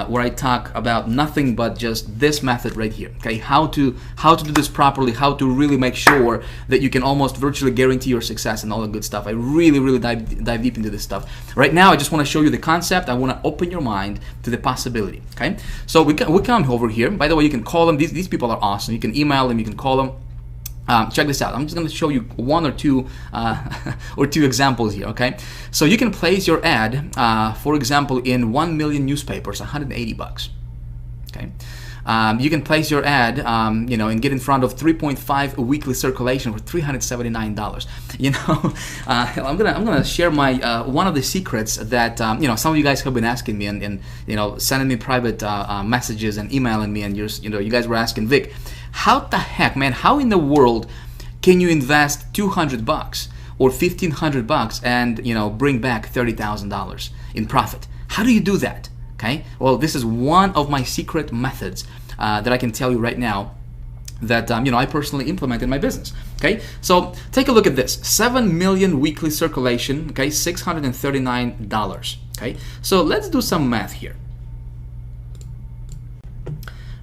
Speaker 1: where I talk about nothing but just this method right here. Okay, how to do this properly, how to really make sure that you can almost virtually guarantee your success and all the good stuff. I really dive deep into this stuff. Right now, I just want to show you the concept. I want to open your mind to the possibility. Okay, so we come over here. By the way, you can call them. These people are awesome. You can email them. You can call them. Check this out. I'm just going to show you one or two examples here. Okay, so you can place your ad, for example, in 1 million newspapers, $180. Okay, you can place your ad, and get in front of 3.5 weekly circulation for $379. I'm gonna share my one of the secrets that some of you guys have been asking me and sending me private messages and emailing me, and you guys were asking, Vic, how the heck, man, how in the world can you invest $200 or $1,500 and bring back $30,000 in profit? How do you do that? Okay, well, this is one of my secret methods that I can tell you right now that I personally implement in my business. Okay, so take a look at this: 7 million weekly circulation. Okay, $639. Okay, so let's do some math here.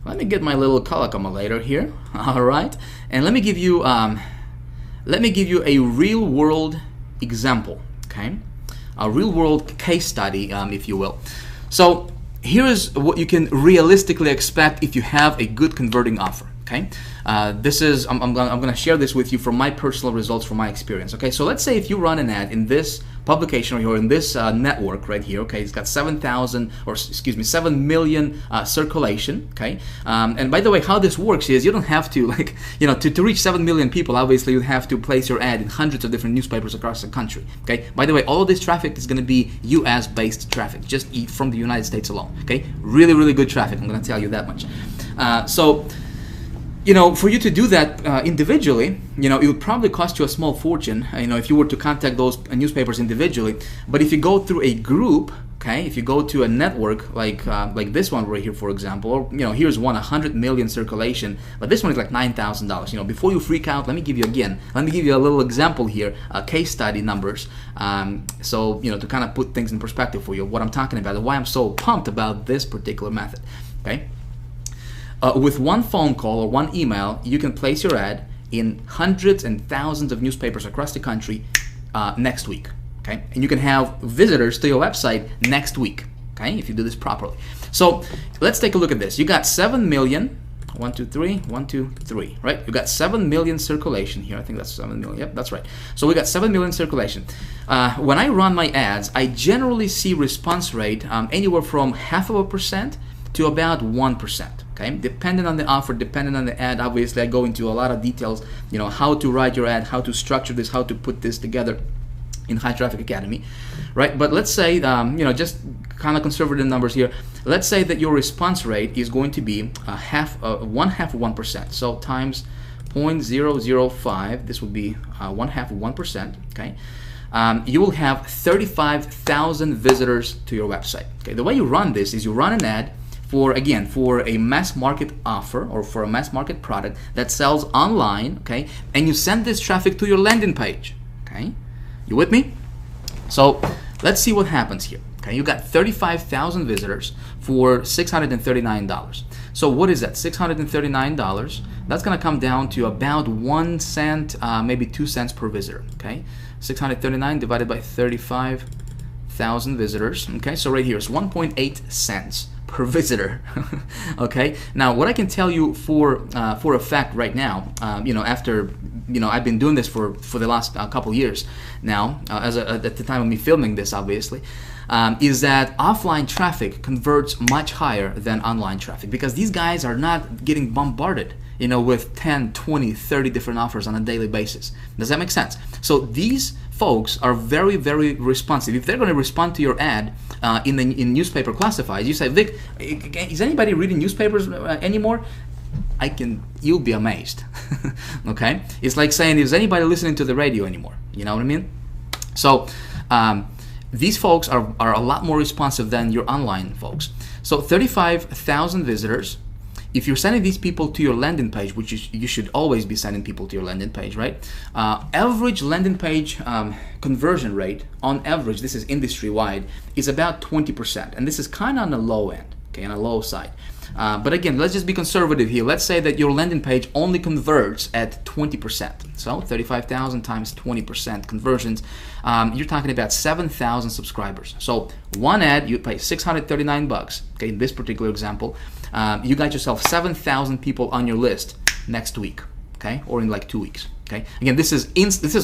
Speaker 1: Let me get my little calculator here. All right, and let me give you a real world example. Okay, a real world case study, if you will. So here is what you can realistically expect if you have a good converting offer. Okay, this is I'm gonna share this with you from my personal results, from my experience. Okay, so let's say if you run an ad in this publication or in this network right here. Okay, it's got 7 million circulation. Okay, and by the way, how this works is you don't have to to reach 7 million people. Obviously, you have to place your ad in hundreds of different newspapers across the country. Okay, by the way, all of this traffic is going to be U.S. based traffic, just from the United States alone. Okay, really good traffic. I'm going to tell you that much. So For you to do that individually, it would probably cost you a small fortune, if you were to contact those newspapers individually. But if you go through a group, okay, if you go to a network like this one right here, for example, or here's one 100 million circulation, but this one is like $9,000. Before you freak out, let me give you a little example here, case study numbers, so to kind of put things in perspective for you, what I'm talking about and why I'm so pumped about this particular method. Okay. With one phone call or one email, you can place your ad in hundreds and thousands of newspapers across the country next week. Okay, and you can have visitors to your website next week. Okay, if you do this properly. So let's take a look at this. You got 7 million. 1, 2, 3, 1, 2, 3. Right? You got 7 million circulation here. I think that's 7 million. Yep, that's right. So we got 7 million circulation. When I run my ads, I generally see response rate anywhere from 0.5% to about 1%. Okay, depending on the offer, depending on the ad. Obviously, I go into a lot of details. How to write your ad, how to structure this, how to put this together in High Traffic Academy, right? But let's say, just kind of conservative numbers here. Let's say that your response rate is going to be 1/2 So times 0.005, this would be 1/2 Okay, you will have 35,000 visitors to your website. Okay, the way you run this is you run an ad for a mass market offer or for a mass market product that sells online. Okay, and you send this traffic to your landing page. Okay. You with me? So let's see what happens here. Okay, you got 35,000 visitors for $639. So what is that? $639. That's gonna come down to about 1 cent, maybe 2 cents per visitor. Okay, 639 divided by 35,000 visitors. Okay, so right here is 1.8 cents per visitor. Okay, now what I can tell you for a fact right now, after I've been doing this for the last couple years now, at the time of me filming this, obviously, is that offline traffic converts much higher than online traffic because these guys are not getting bombarded with 10, 20, 30 different offers on a daily basis. Does that make sense? So these folks are very, very responsive. If they're going to respond to your ad in newspaper classifieds, you say, Vic, is anybody reading newspapers anymore? You'll be amazed. Okay? It's like saying, is anybody listening to the radio anymore? You know what I mean? So these folks are a lot more responsive than your online folks. So 35,000 visitors. If you're sending these people to your landing page, which you should always be sending people to your landing page, right? Average landing page conversion rate, on average, this is industry-wide, is about 20%. And this is kind of on the low end, okay, on the low side. But again, let's just be conservative here. Let's say that your landing page only converts at 20%. So 35,000 times 20% conversions, you're talking about 7,000 subscribers. So one ad, you pay $639. Okay, in this particular example, you got yourself 7,000 people on your list next week. Okay, or in like 2 weeks. Okay, again, this is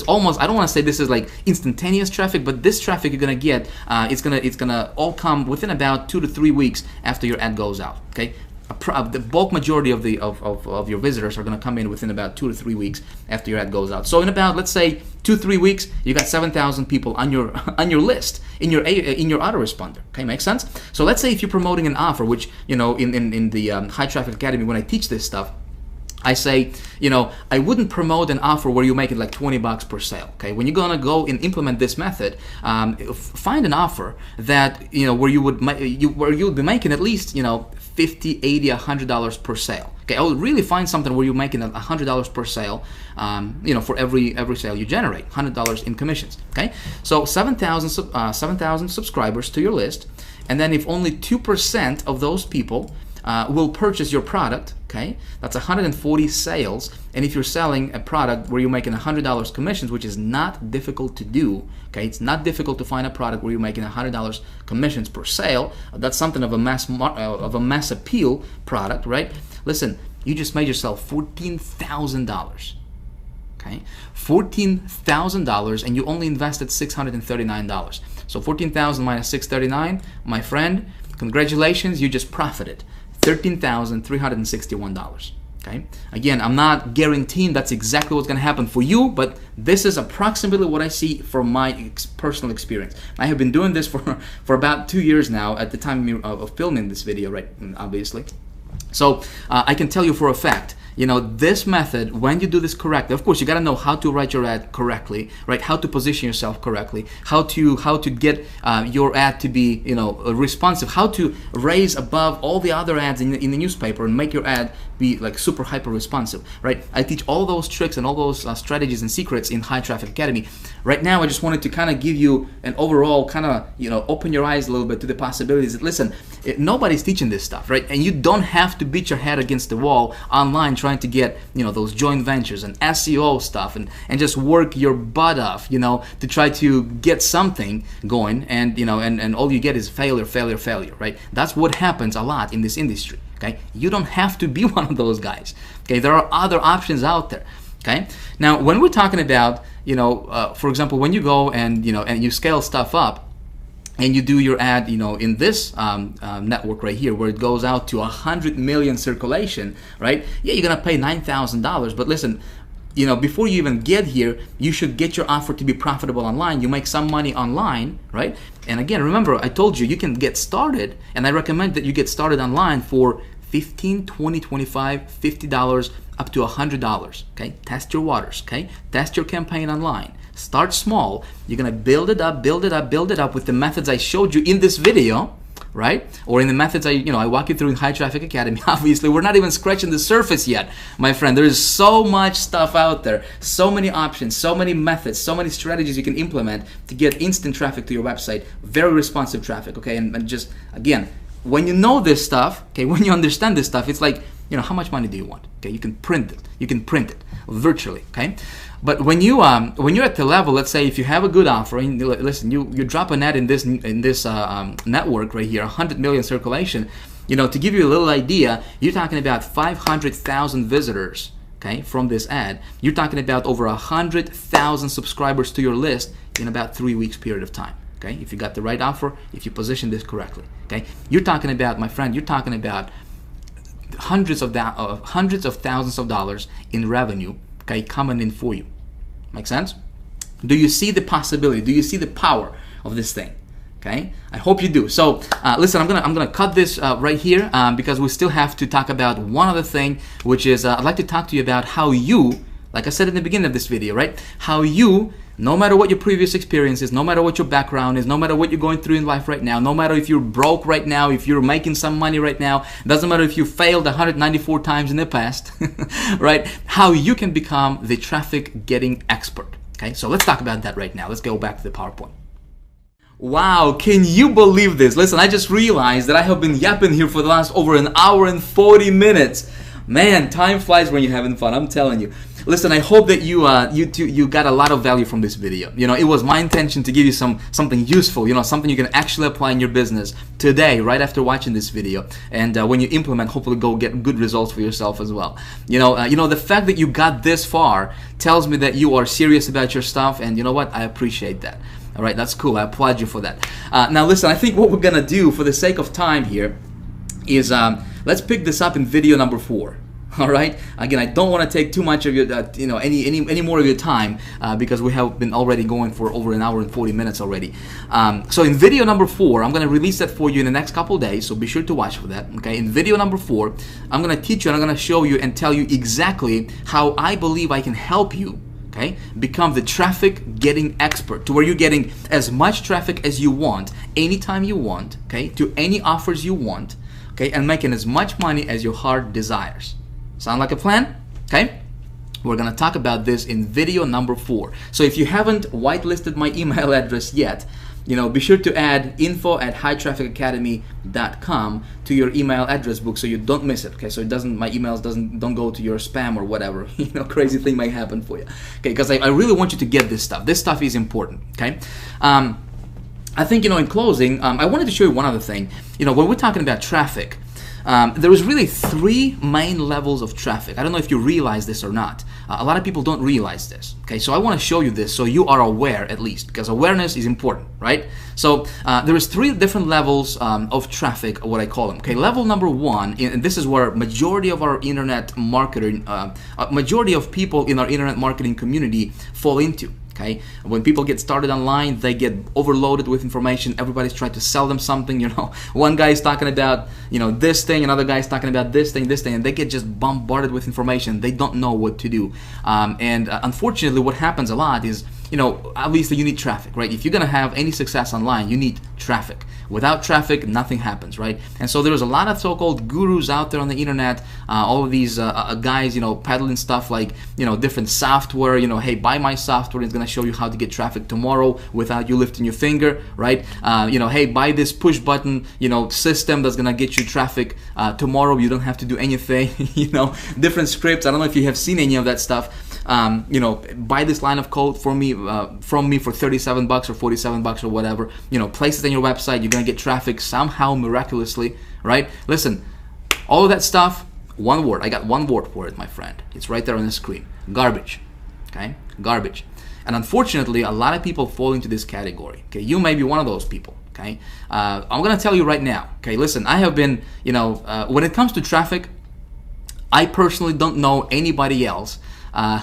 Speaker 1: almost, I don't want to say this is like instantaneous traffic, but this traffic you're gonna get, it's gonna all come within about 2 to 3 weeks after your ad goes out. Okay, the bulk majority of your visitors are gonna come in within about 2 to 3 weeks after your ad goes out. So in about, let's say, 2-3 weeks, you got 7,000 people on your list in your autoresponder. Okay, makes sense? So let's say if you're promoting an offer, which in the High Traffic Academy, when I teach this stuff, I say, I wouldn't promote an offer where you make it like $20 per sale. Okay, when you're gonna go and implement this method, find an offer that where you would be making at least $50, $80, $100 per sale. Okay, I would really find something where you're making $100 per sale, for every sale you generate, $100 in commissions. Okay, so 7,000 subscribers to your list, and then if only 2% of those people will purchase your product, okay, that's 140 sales. And if you're selling a product where you're making $100 commissions, which is not difficult to do, okay, it's not difficult to find a product where you're making $100 commissions per sale. That's something of a mass appeal product, right? Listen, you just made yourself $14,000. Okay, $14,000, and you only invested $639. So 14,000 minus 639, my friend, congratulations, you just profited $13,361. Okay, again, I'm not guaranteeing that's exactly what's going to happen for you, but this is approximately what I see from my personal experience. I have been doing this for about 2 years now at the time of filming this video, right? Obviously. So I can tell you for a fact, this method, when you do this correctly, of course, you got to know how to write your ad correctly, right? How to position yourself correctly, how to get your ad to be, responsive, how to raise above all the other ads in the newspaper and make your ad be like super hyper responsive, right? I teach all those tricks and all those strategies and secrets in High Traffic Academy. Right now, I just wanted to kind of give you an overall kind of, open your eyes a little bit to the possibilities that, listen, nobody's teaching this stuff, right? And you don't have to beat your head against the wall online trying to get, those joint ventures and SEO stuff and just work your butt off, to try to get something going, and all you get is failure, right? That's what happens a lot in this industry. Okay, you don't have to be one of those guys. Okay, there are other options out there. Okay, now when we're talking about, for example, when you go and and you scale stuff up, and you do your ad, in this network right here, where it goes out to 100 million circulation, right? Yeah, you're gonna pay $9,000, but listen, before you even get here, you should get your offer to be profitable online. You make some money online, right? And again, remember, I told you can get started, and I recommend that you get started online for $15, $20, $25, $50, up to $100, okay? Test your waters, okay? Test your campaign online. Start small. You're gonna build it up with the methods I showed you in this video, right? Or in the methods I walk you through in High Traffic Academy. Obviously, we're not even scratching the surface yet, my friend. There is so much stuff out there, so many options, so many methods, so many strategies you can implement to get instant traffic to your website, very responsive traffic, okay? And just, again, when you know this stuff, okay, when you understand this stuff, it's like, how much money do you want? Okay, you can print it virtually, okay? But when you're at the level, let's say if you have a good offer, and listen, you drop an ad in this network right here, 100 million circulation, to give you a little idea, you're talking about 500,000 visitors, okay, from this ad. You're talking about over 100,000 subscribers to your list in about 3 weeks period of time. Okay, if you got the right offer, if you position this correctly, okay, you're talking about, my friend, you're talking about hundreds of thousands of dollars in revenue, okay, coming in for you. Make sense? Do you see the possibility? Do you see the power of this thing? Okay, I hope you do. So listen, I'm gonna cut this right here because we still have to talk about one other thing, which is I'd like to talk to you about how you, like I said in the beginning of this video, right? How you, no matter what your previous experience is, no matter what your background is, no matter what you're going through in life right now, no matter if you're broke right now, if you're making some money right now, doesn't matter if you failed 194 times in the past, right? How you can become the traffic getting expert. Okay, so let's talk about that right now. Let's go back to the PowerPoint. Wow, can you believe this? Listen, I just realized that I have been yapping here for the last over an hour and 40 minutes. Man, time flies when you're having fun, I'm telling you. Listen, I hope that you got a lot of value from this video. It was my intention to give you something useful, something you can actually apply in your business today, right after watching this video. And when you implement, hopefully go get good results for yourself as well. The fact that you got this far tells me that you are serious about your stuff, and you know what? I appreciate that. All right, that's cool. I applaud you for that. Now, listen, I think what we're gonna do for the sake of time here is let's pick this up in video number 4. All right. Again, I don't want to take too much of your, any more of your time because we have been already going for over an hour and 40 minutes already. So in video number 4, I'm going to release that for you in the next couple of days. So be sure to watch for that. Okay. In video number 4, I'm going to teach you and I'm going to show you and tell you exactly how I believe I can help you. Okay, become the traffic getting expert to where you're getting as much traffic as you want, anytime you want. Okay, to any offers you want. Okay, and making as much money as your heart desires. Sound like a plan? Okay, we're gonna talk about this in video number 4. So if you haven't whitelisted my email address yet, be sure to add info@hightrafficacademy.com to your email address book so you don't miss it. Okay, so my emails don't go to your spam or whatever. Crazy thing might happen for you. Okay, because I really want you to get this stuff. This stuff is important. Okay. I think in closing, I wanted to show you one other thing. When we're talking about traffic, there is really 3 main levels of traffic. I don't know if you realize this or not. A lot of people don't realize this. Okay, so I want to show you this so you are aware at least, because awareness is important, right? So there is 3 different levels of traffic, what I call them. Okay, level number 1, and this is where majority of our internet marketing, majority of people in our internet marketing community fall into. Okay, when people get started online, they get overloaded with information. Everybody's trying to sell them something. One guy is talking about this thing, another guy is talking about this thing, and they get just bombarded with information. They don't know what to do, and unfortunately, what happens a lot is, obviously you need traffic, right? If you're gonna have any success online, you need traffic. Without traffic, nothing happens, right? And so there's a lot of so-called gurus out there on the internet, all of these guys, peddling stuff like, different software, hey, buy my software, it's gonna show you how to get traffic tomorrow without you lifting your finger, right? Hey, buy this push button, system that's gonna get you traffic tomorrow, you don't have to do anything, different scripts. I don't know if you have seen any of that stuff. Buy this line of code from me for $37 or $47 or whatever. Place it on your website. You're gonna get traffic somehow miraculously, right? Listen, all of that stuff. One word. I got one word for it, my friend. It's right there on the screen. Garbage. Okay, garbage. And unfortunately, a lot of people fall into this category. Okay, you may be one of those people. Okay, I'm gonna tell you right now. Okay, listen. I have been, when it comes to traffic, I personally don't know anybody else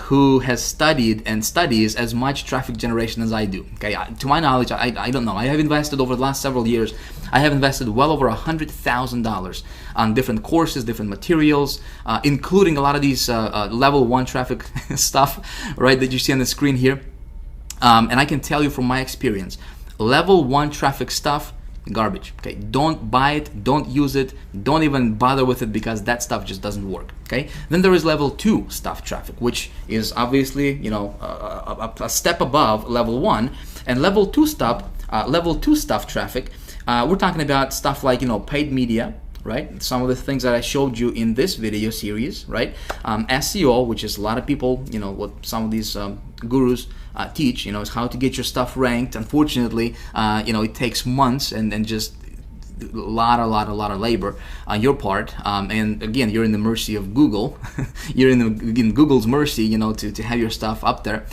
Speaker 1: who has studied and studies as much traffic generation as I do. Okay, to my knowledge, I don't know. I have invested over the last several years. I have invested well over $100,000 on different courses, different materials, including a lot of these level 1 traffic stuff, right, that you see on the screen here. And I can tell you from my experience, level 1 traffic stuff, garbage. Okay, don't buy it, don't use it, don't even bother with it, because that stuff just doesn't work. Okay, then there is level 2 stuff traffic, which is obviously a step above level 1. And level 2 stuff traffic, we're talking about stuff like paid media, right? Some of the things that I showed you in this video series, right? SEO, which is a lot of people, what some of these gurus teach, is how to get your stuff ranked. Unfortunately, it takes months and just a lot of labor on your part, and again, you're in the mercy of Google. You're in Google's mercy, to have your stuff up there.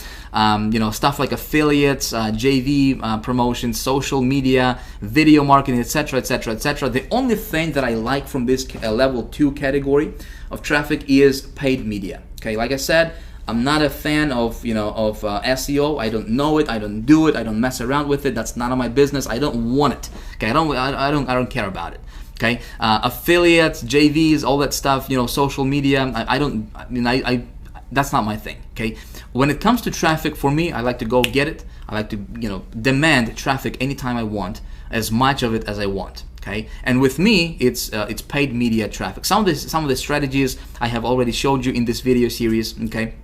Speaker 1: Stuff like affiliates, JV promotions, social media, video marketing, etc., etc., etc. The only thing that I like from this level 2 category of traffic is paid media. Okay, like I said, I'm not a fan of SEO. I don't know it. I don't do it. I don't mess around with it. That's none of my business. I don't want it. Okay, I don't care about it. Okay, affiliates, JVs, all that stuff. Social media. That's not my thing. Okay, when it comes to traffic, for me, I like to go get it. I like to demand traffic anytime I want, as much of it as I want. Okay, and with me, it's paid media traffic. Some of the strategies I have already showed you in this video series. Okay.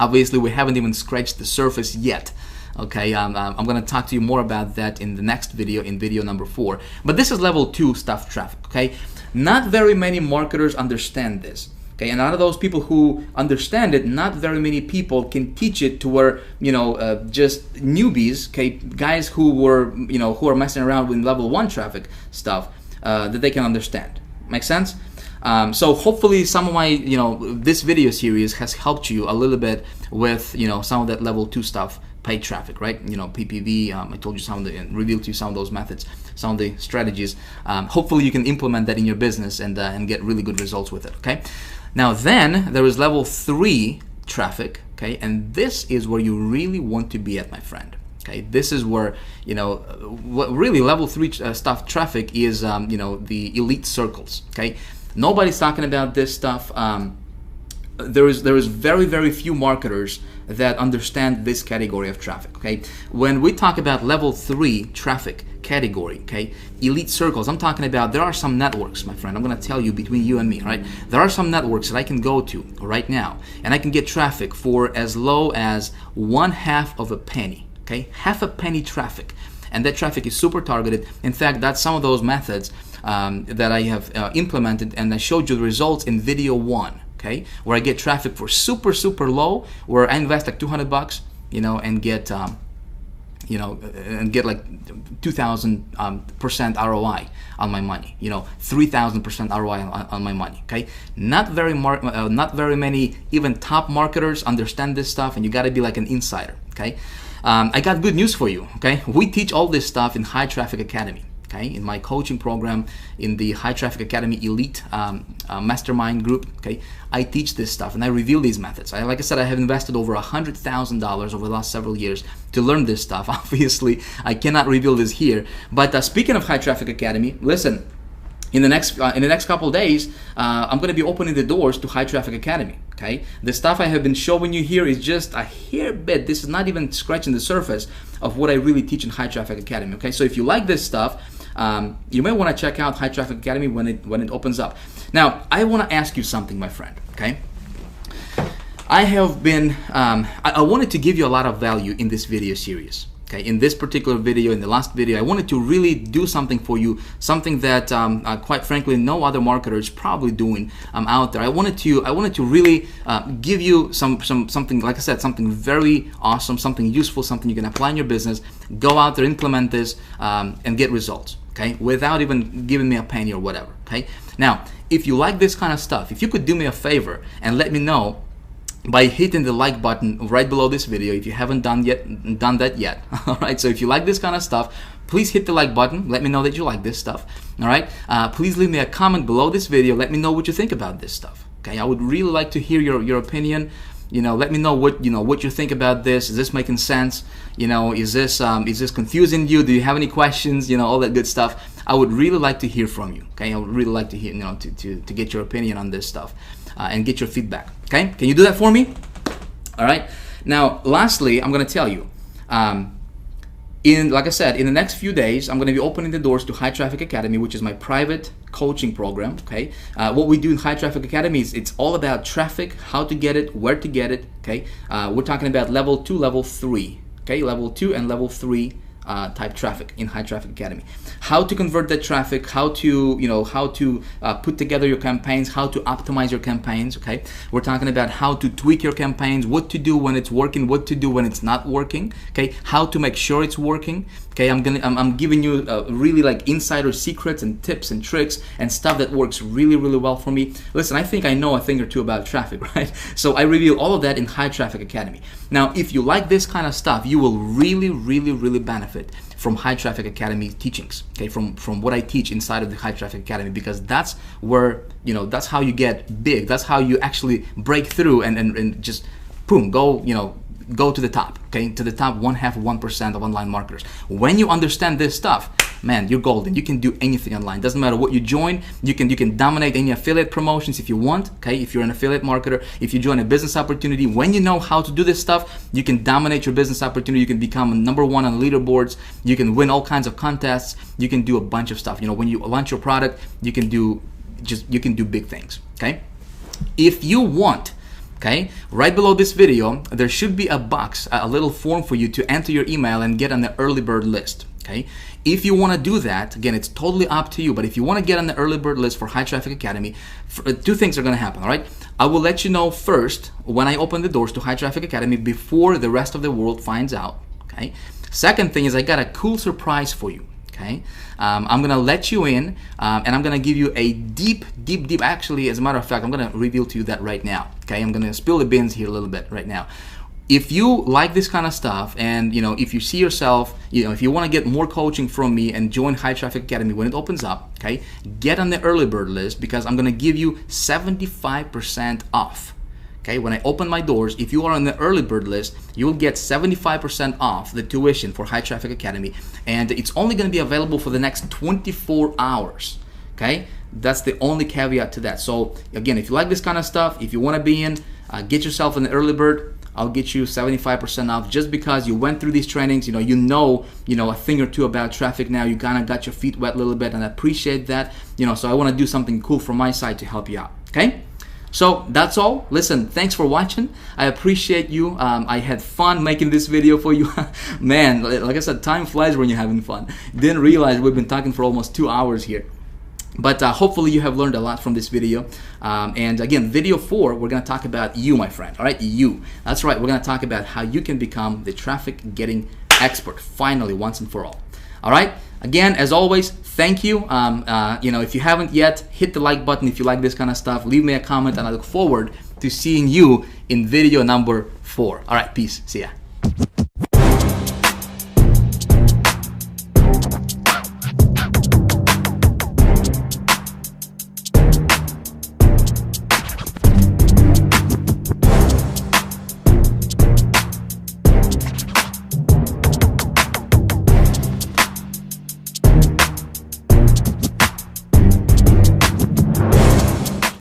Speaker 1: Obviously, we haven't even scratched the surface yet. Okay, I'm going to talk to you more about that in the next video, in video number 4. But this is level 2 stuff traffic. Okay, not very many marketers understand this. Okay, and out of those people who understand it, not very many people can teach it to where just newbies, okay, guys who are messing around with level 1 traffic stuff, that they can understand. Make sense? So hopefully some of my, this video series has helped you a little bit with, some of that level 2 stuff, paid traffic, right? PPV, I told you and revealed to you some of those methods, some of the strategies. Hopefully you can implement that in your business and get really good results with it, okay? Now then, there is level 3 traffic, okay? And this is where you really want to be at, my friend. Okay, this is where, what really level 3 stuff traffic is, the elite circles, okay? Nobody's talking about this stuff. There is very, very few marketers that understand this category of traffic. Okay, when we talk about level 3 traffic category, okay, elite circles, I'm talking about there are some networks, my friend. I'm going to tell you between you and me, right? There are some networks that I can go to right now, and I can get traffic for as low as 1/2 of a penny. Okay, half a penny traffic, and that traffic is super targeted. In fact, that's some of those methods that I have implemented, and I showed you the results in video 1, okay, where I get traffic for super low, where I invest like $200, and get like 2,000% ROI on my money, 3,000% ROI on my money. Okay, not very many even top marketers understand this stuff, and you got to be like an insider. Okay, I got good news for you. Okay, we teach all this stuff in High Traffic Academy. okay, in my coaching program, in the High Traffic Academy Elite Mastermind group, okay, I teach this stuff and I reveal these methods. Like I said, I have invested over $100,000 over the last several years to learn this stuff. Obviously, I cannot reveal this here. But speaking of High Traffic Academy, listen, in the next couple of days, I'm going to be opening the doors to High Traffic Academy. Okay, the stuff I have been showing you here is just a hair bit. This is not even scratching the surface of what I really teach in High Traffic Academy. Okay, so if you like this stuff, you may want to check out High Traffic Academy when it opens up. Now, I want to ask you something, my friend. Okay, I have been I wanted to give you a lot of value in this video series. Okay, in this particular video, in the last video, I wanted to really do something for you, something that quite frankly no other marketer is probably doing out there. I wanted to really give you something, like I said, something very awesome, something useful, something you can apply in your business. Go out there, implement this, and get results. Okay, without even giving me a penny or whatever. Okay, now if you like this kind of stuff, if you could do me a favor and let me know by hitting the like button right below this video if you haven't done that yet. All right, so if you like this kind of stuff, please hit the like button. Let me know that you like this stuff. All right, please leave me a comment below this video. Let me know what you think about this stuff. Okay, I would really like to hear your opinion. You know, let me know what you think about this. Is this making sense? You know, is this confusing you? Do you have any questions? You know, all that good stuff. I would really like to hear from you. Okay, I would really like to hear, to get your opinion on this stuff. And get your feedback. Okay, can you do that for me? All right. Now, lastly, I'm going to tell you, like I said, in the next few days, I'm going to be opening the doors to High Traffic Academy, which is my private coaching program. Okay, what we do in High Traffic Academy is it's all about traffic, how to get it, where to get it. Okay, we're talking about level 2, level 3. Okay, level 2 and level 3. Type traffic in High Traffic Academy. How to convert that traffic, how to put together your campaigns, how to optimize your campaigns. Okay, we're talking about how to tweak your campaigns, what to do when it's working, what to do when it's not working. Okay, how to make sure it's working. Okay, I'm giving you really like insider secrets and tips and tricks and stuff that works really, really well for me. Listen, I think I know a thing or two about traffic, right? So I reveal all of that in High Traffic Academy. Now, if you like this kind of stuff, you will really, really, really benefit from High Traffic Academy teachings. Okay, from what I teach inside of the High Traffic Academy, because that's where, that's how you get big. That's how you actually break through and just boom, go to the top, okay, to the top 0.5% of online marketers. When you understand this stuff, man, you're golden. You can do anything online. Doesn't matter what you join. You can dominate any affiliate promotions if you want. Okay, if you're an affiliate marketer, if you join a business opportunity, when you know how to do this stuff, you can dominate your business opportunity. You can become #1 on leaderboards. You can win all kinds of contests. You can do a bunch of stuff. When you launch your product, you can do big things. Okay, if you want. Okay, right below this video, there should be a box, a little form for you to enter your email and get on the early bird list. Okay, if you want to do that, again, it's totally up to you. But if you want to get on the early bird list for High Traffic Academy, two things are going to happen. All right, I will let you know first when I open the doors to High Traffic Academy before the rest of the world finds out. Okay, second thing is I got a cool surprise for you. Okay, I'm gonna let you in, and I'm gonna give you a deep. Actually, as a matter of fact, I'm gonna reveal to you that right now. Okay, I'm gonna spill the beans here a little bit right now. If you like this kind of stuff, and if you see yourself, if you want to get more coaching from me and join High Traffic Academy when it opens up, okay, get on the early bird list because I'm gonna give you 75% off. Okay, when I open my doors, if you are on the early bird list, you will get 75% off the tuition for High Traffic Academy, and it's only going to be available for the next 24 hours. Okay, that's the only caveat to that. So again, if you like this kind of stuff, if you want to be in, get yourself in the early bird. I'll get you 75% off just because you went through these trainings. You know a thing or two about traffic now. You kind of got your feet wet a little bit, and I appreciate that. So I want to do something cool from my side to help you out. Okay. So that's all. Listen, thanks for watching. I appreciate you. I had fun making this video for you. Man, like I said, time flies when you're having fun. Didn't realize we've been talking for almost 2 hours here. But hopefully you have learned a lot from this video. And again, video 4, we're going to talk about you, my friend. All right, you. That's right. We're going to talk about how you can become the traffic getting expert finally, once and for all. All right. Again, as always, thank you. If you haven't yet, hit the like button if you like this kind of stuff. Leave me a comment, and I look forward to seeing you in video number 4. All right, peace. See ya.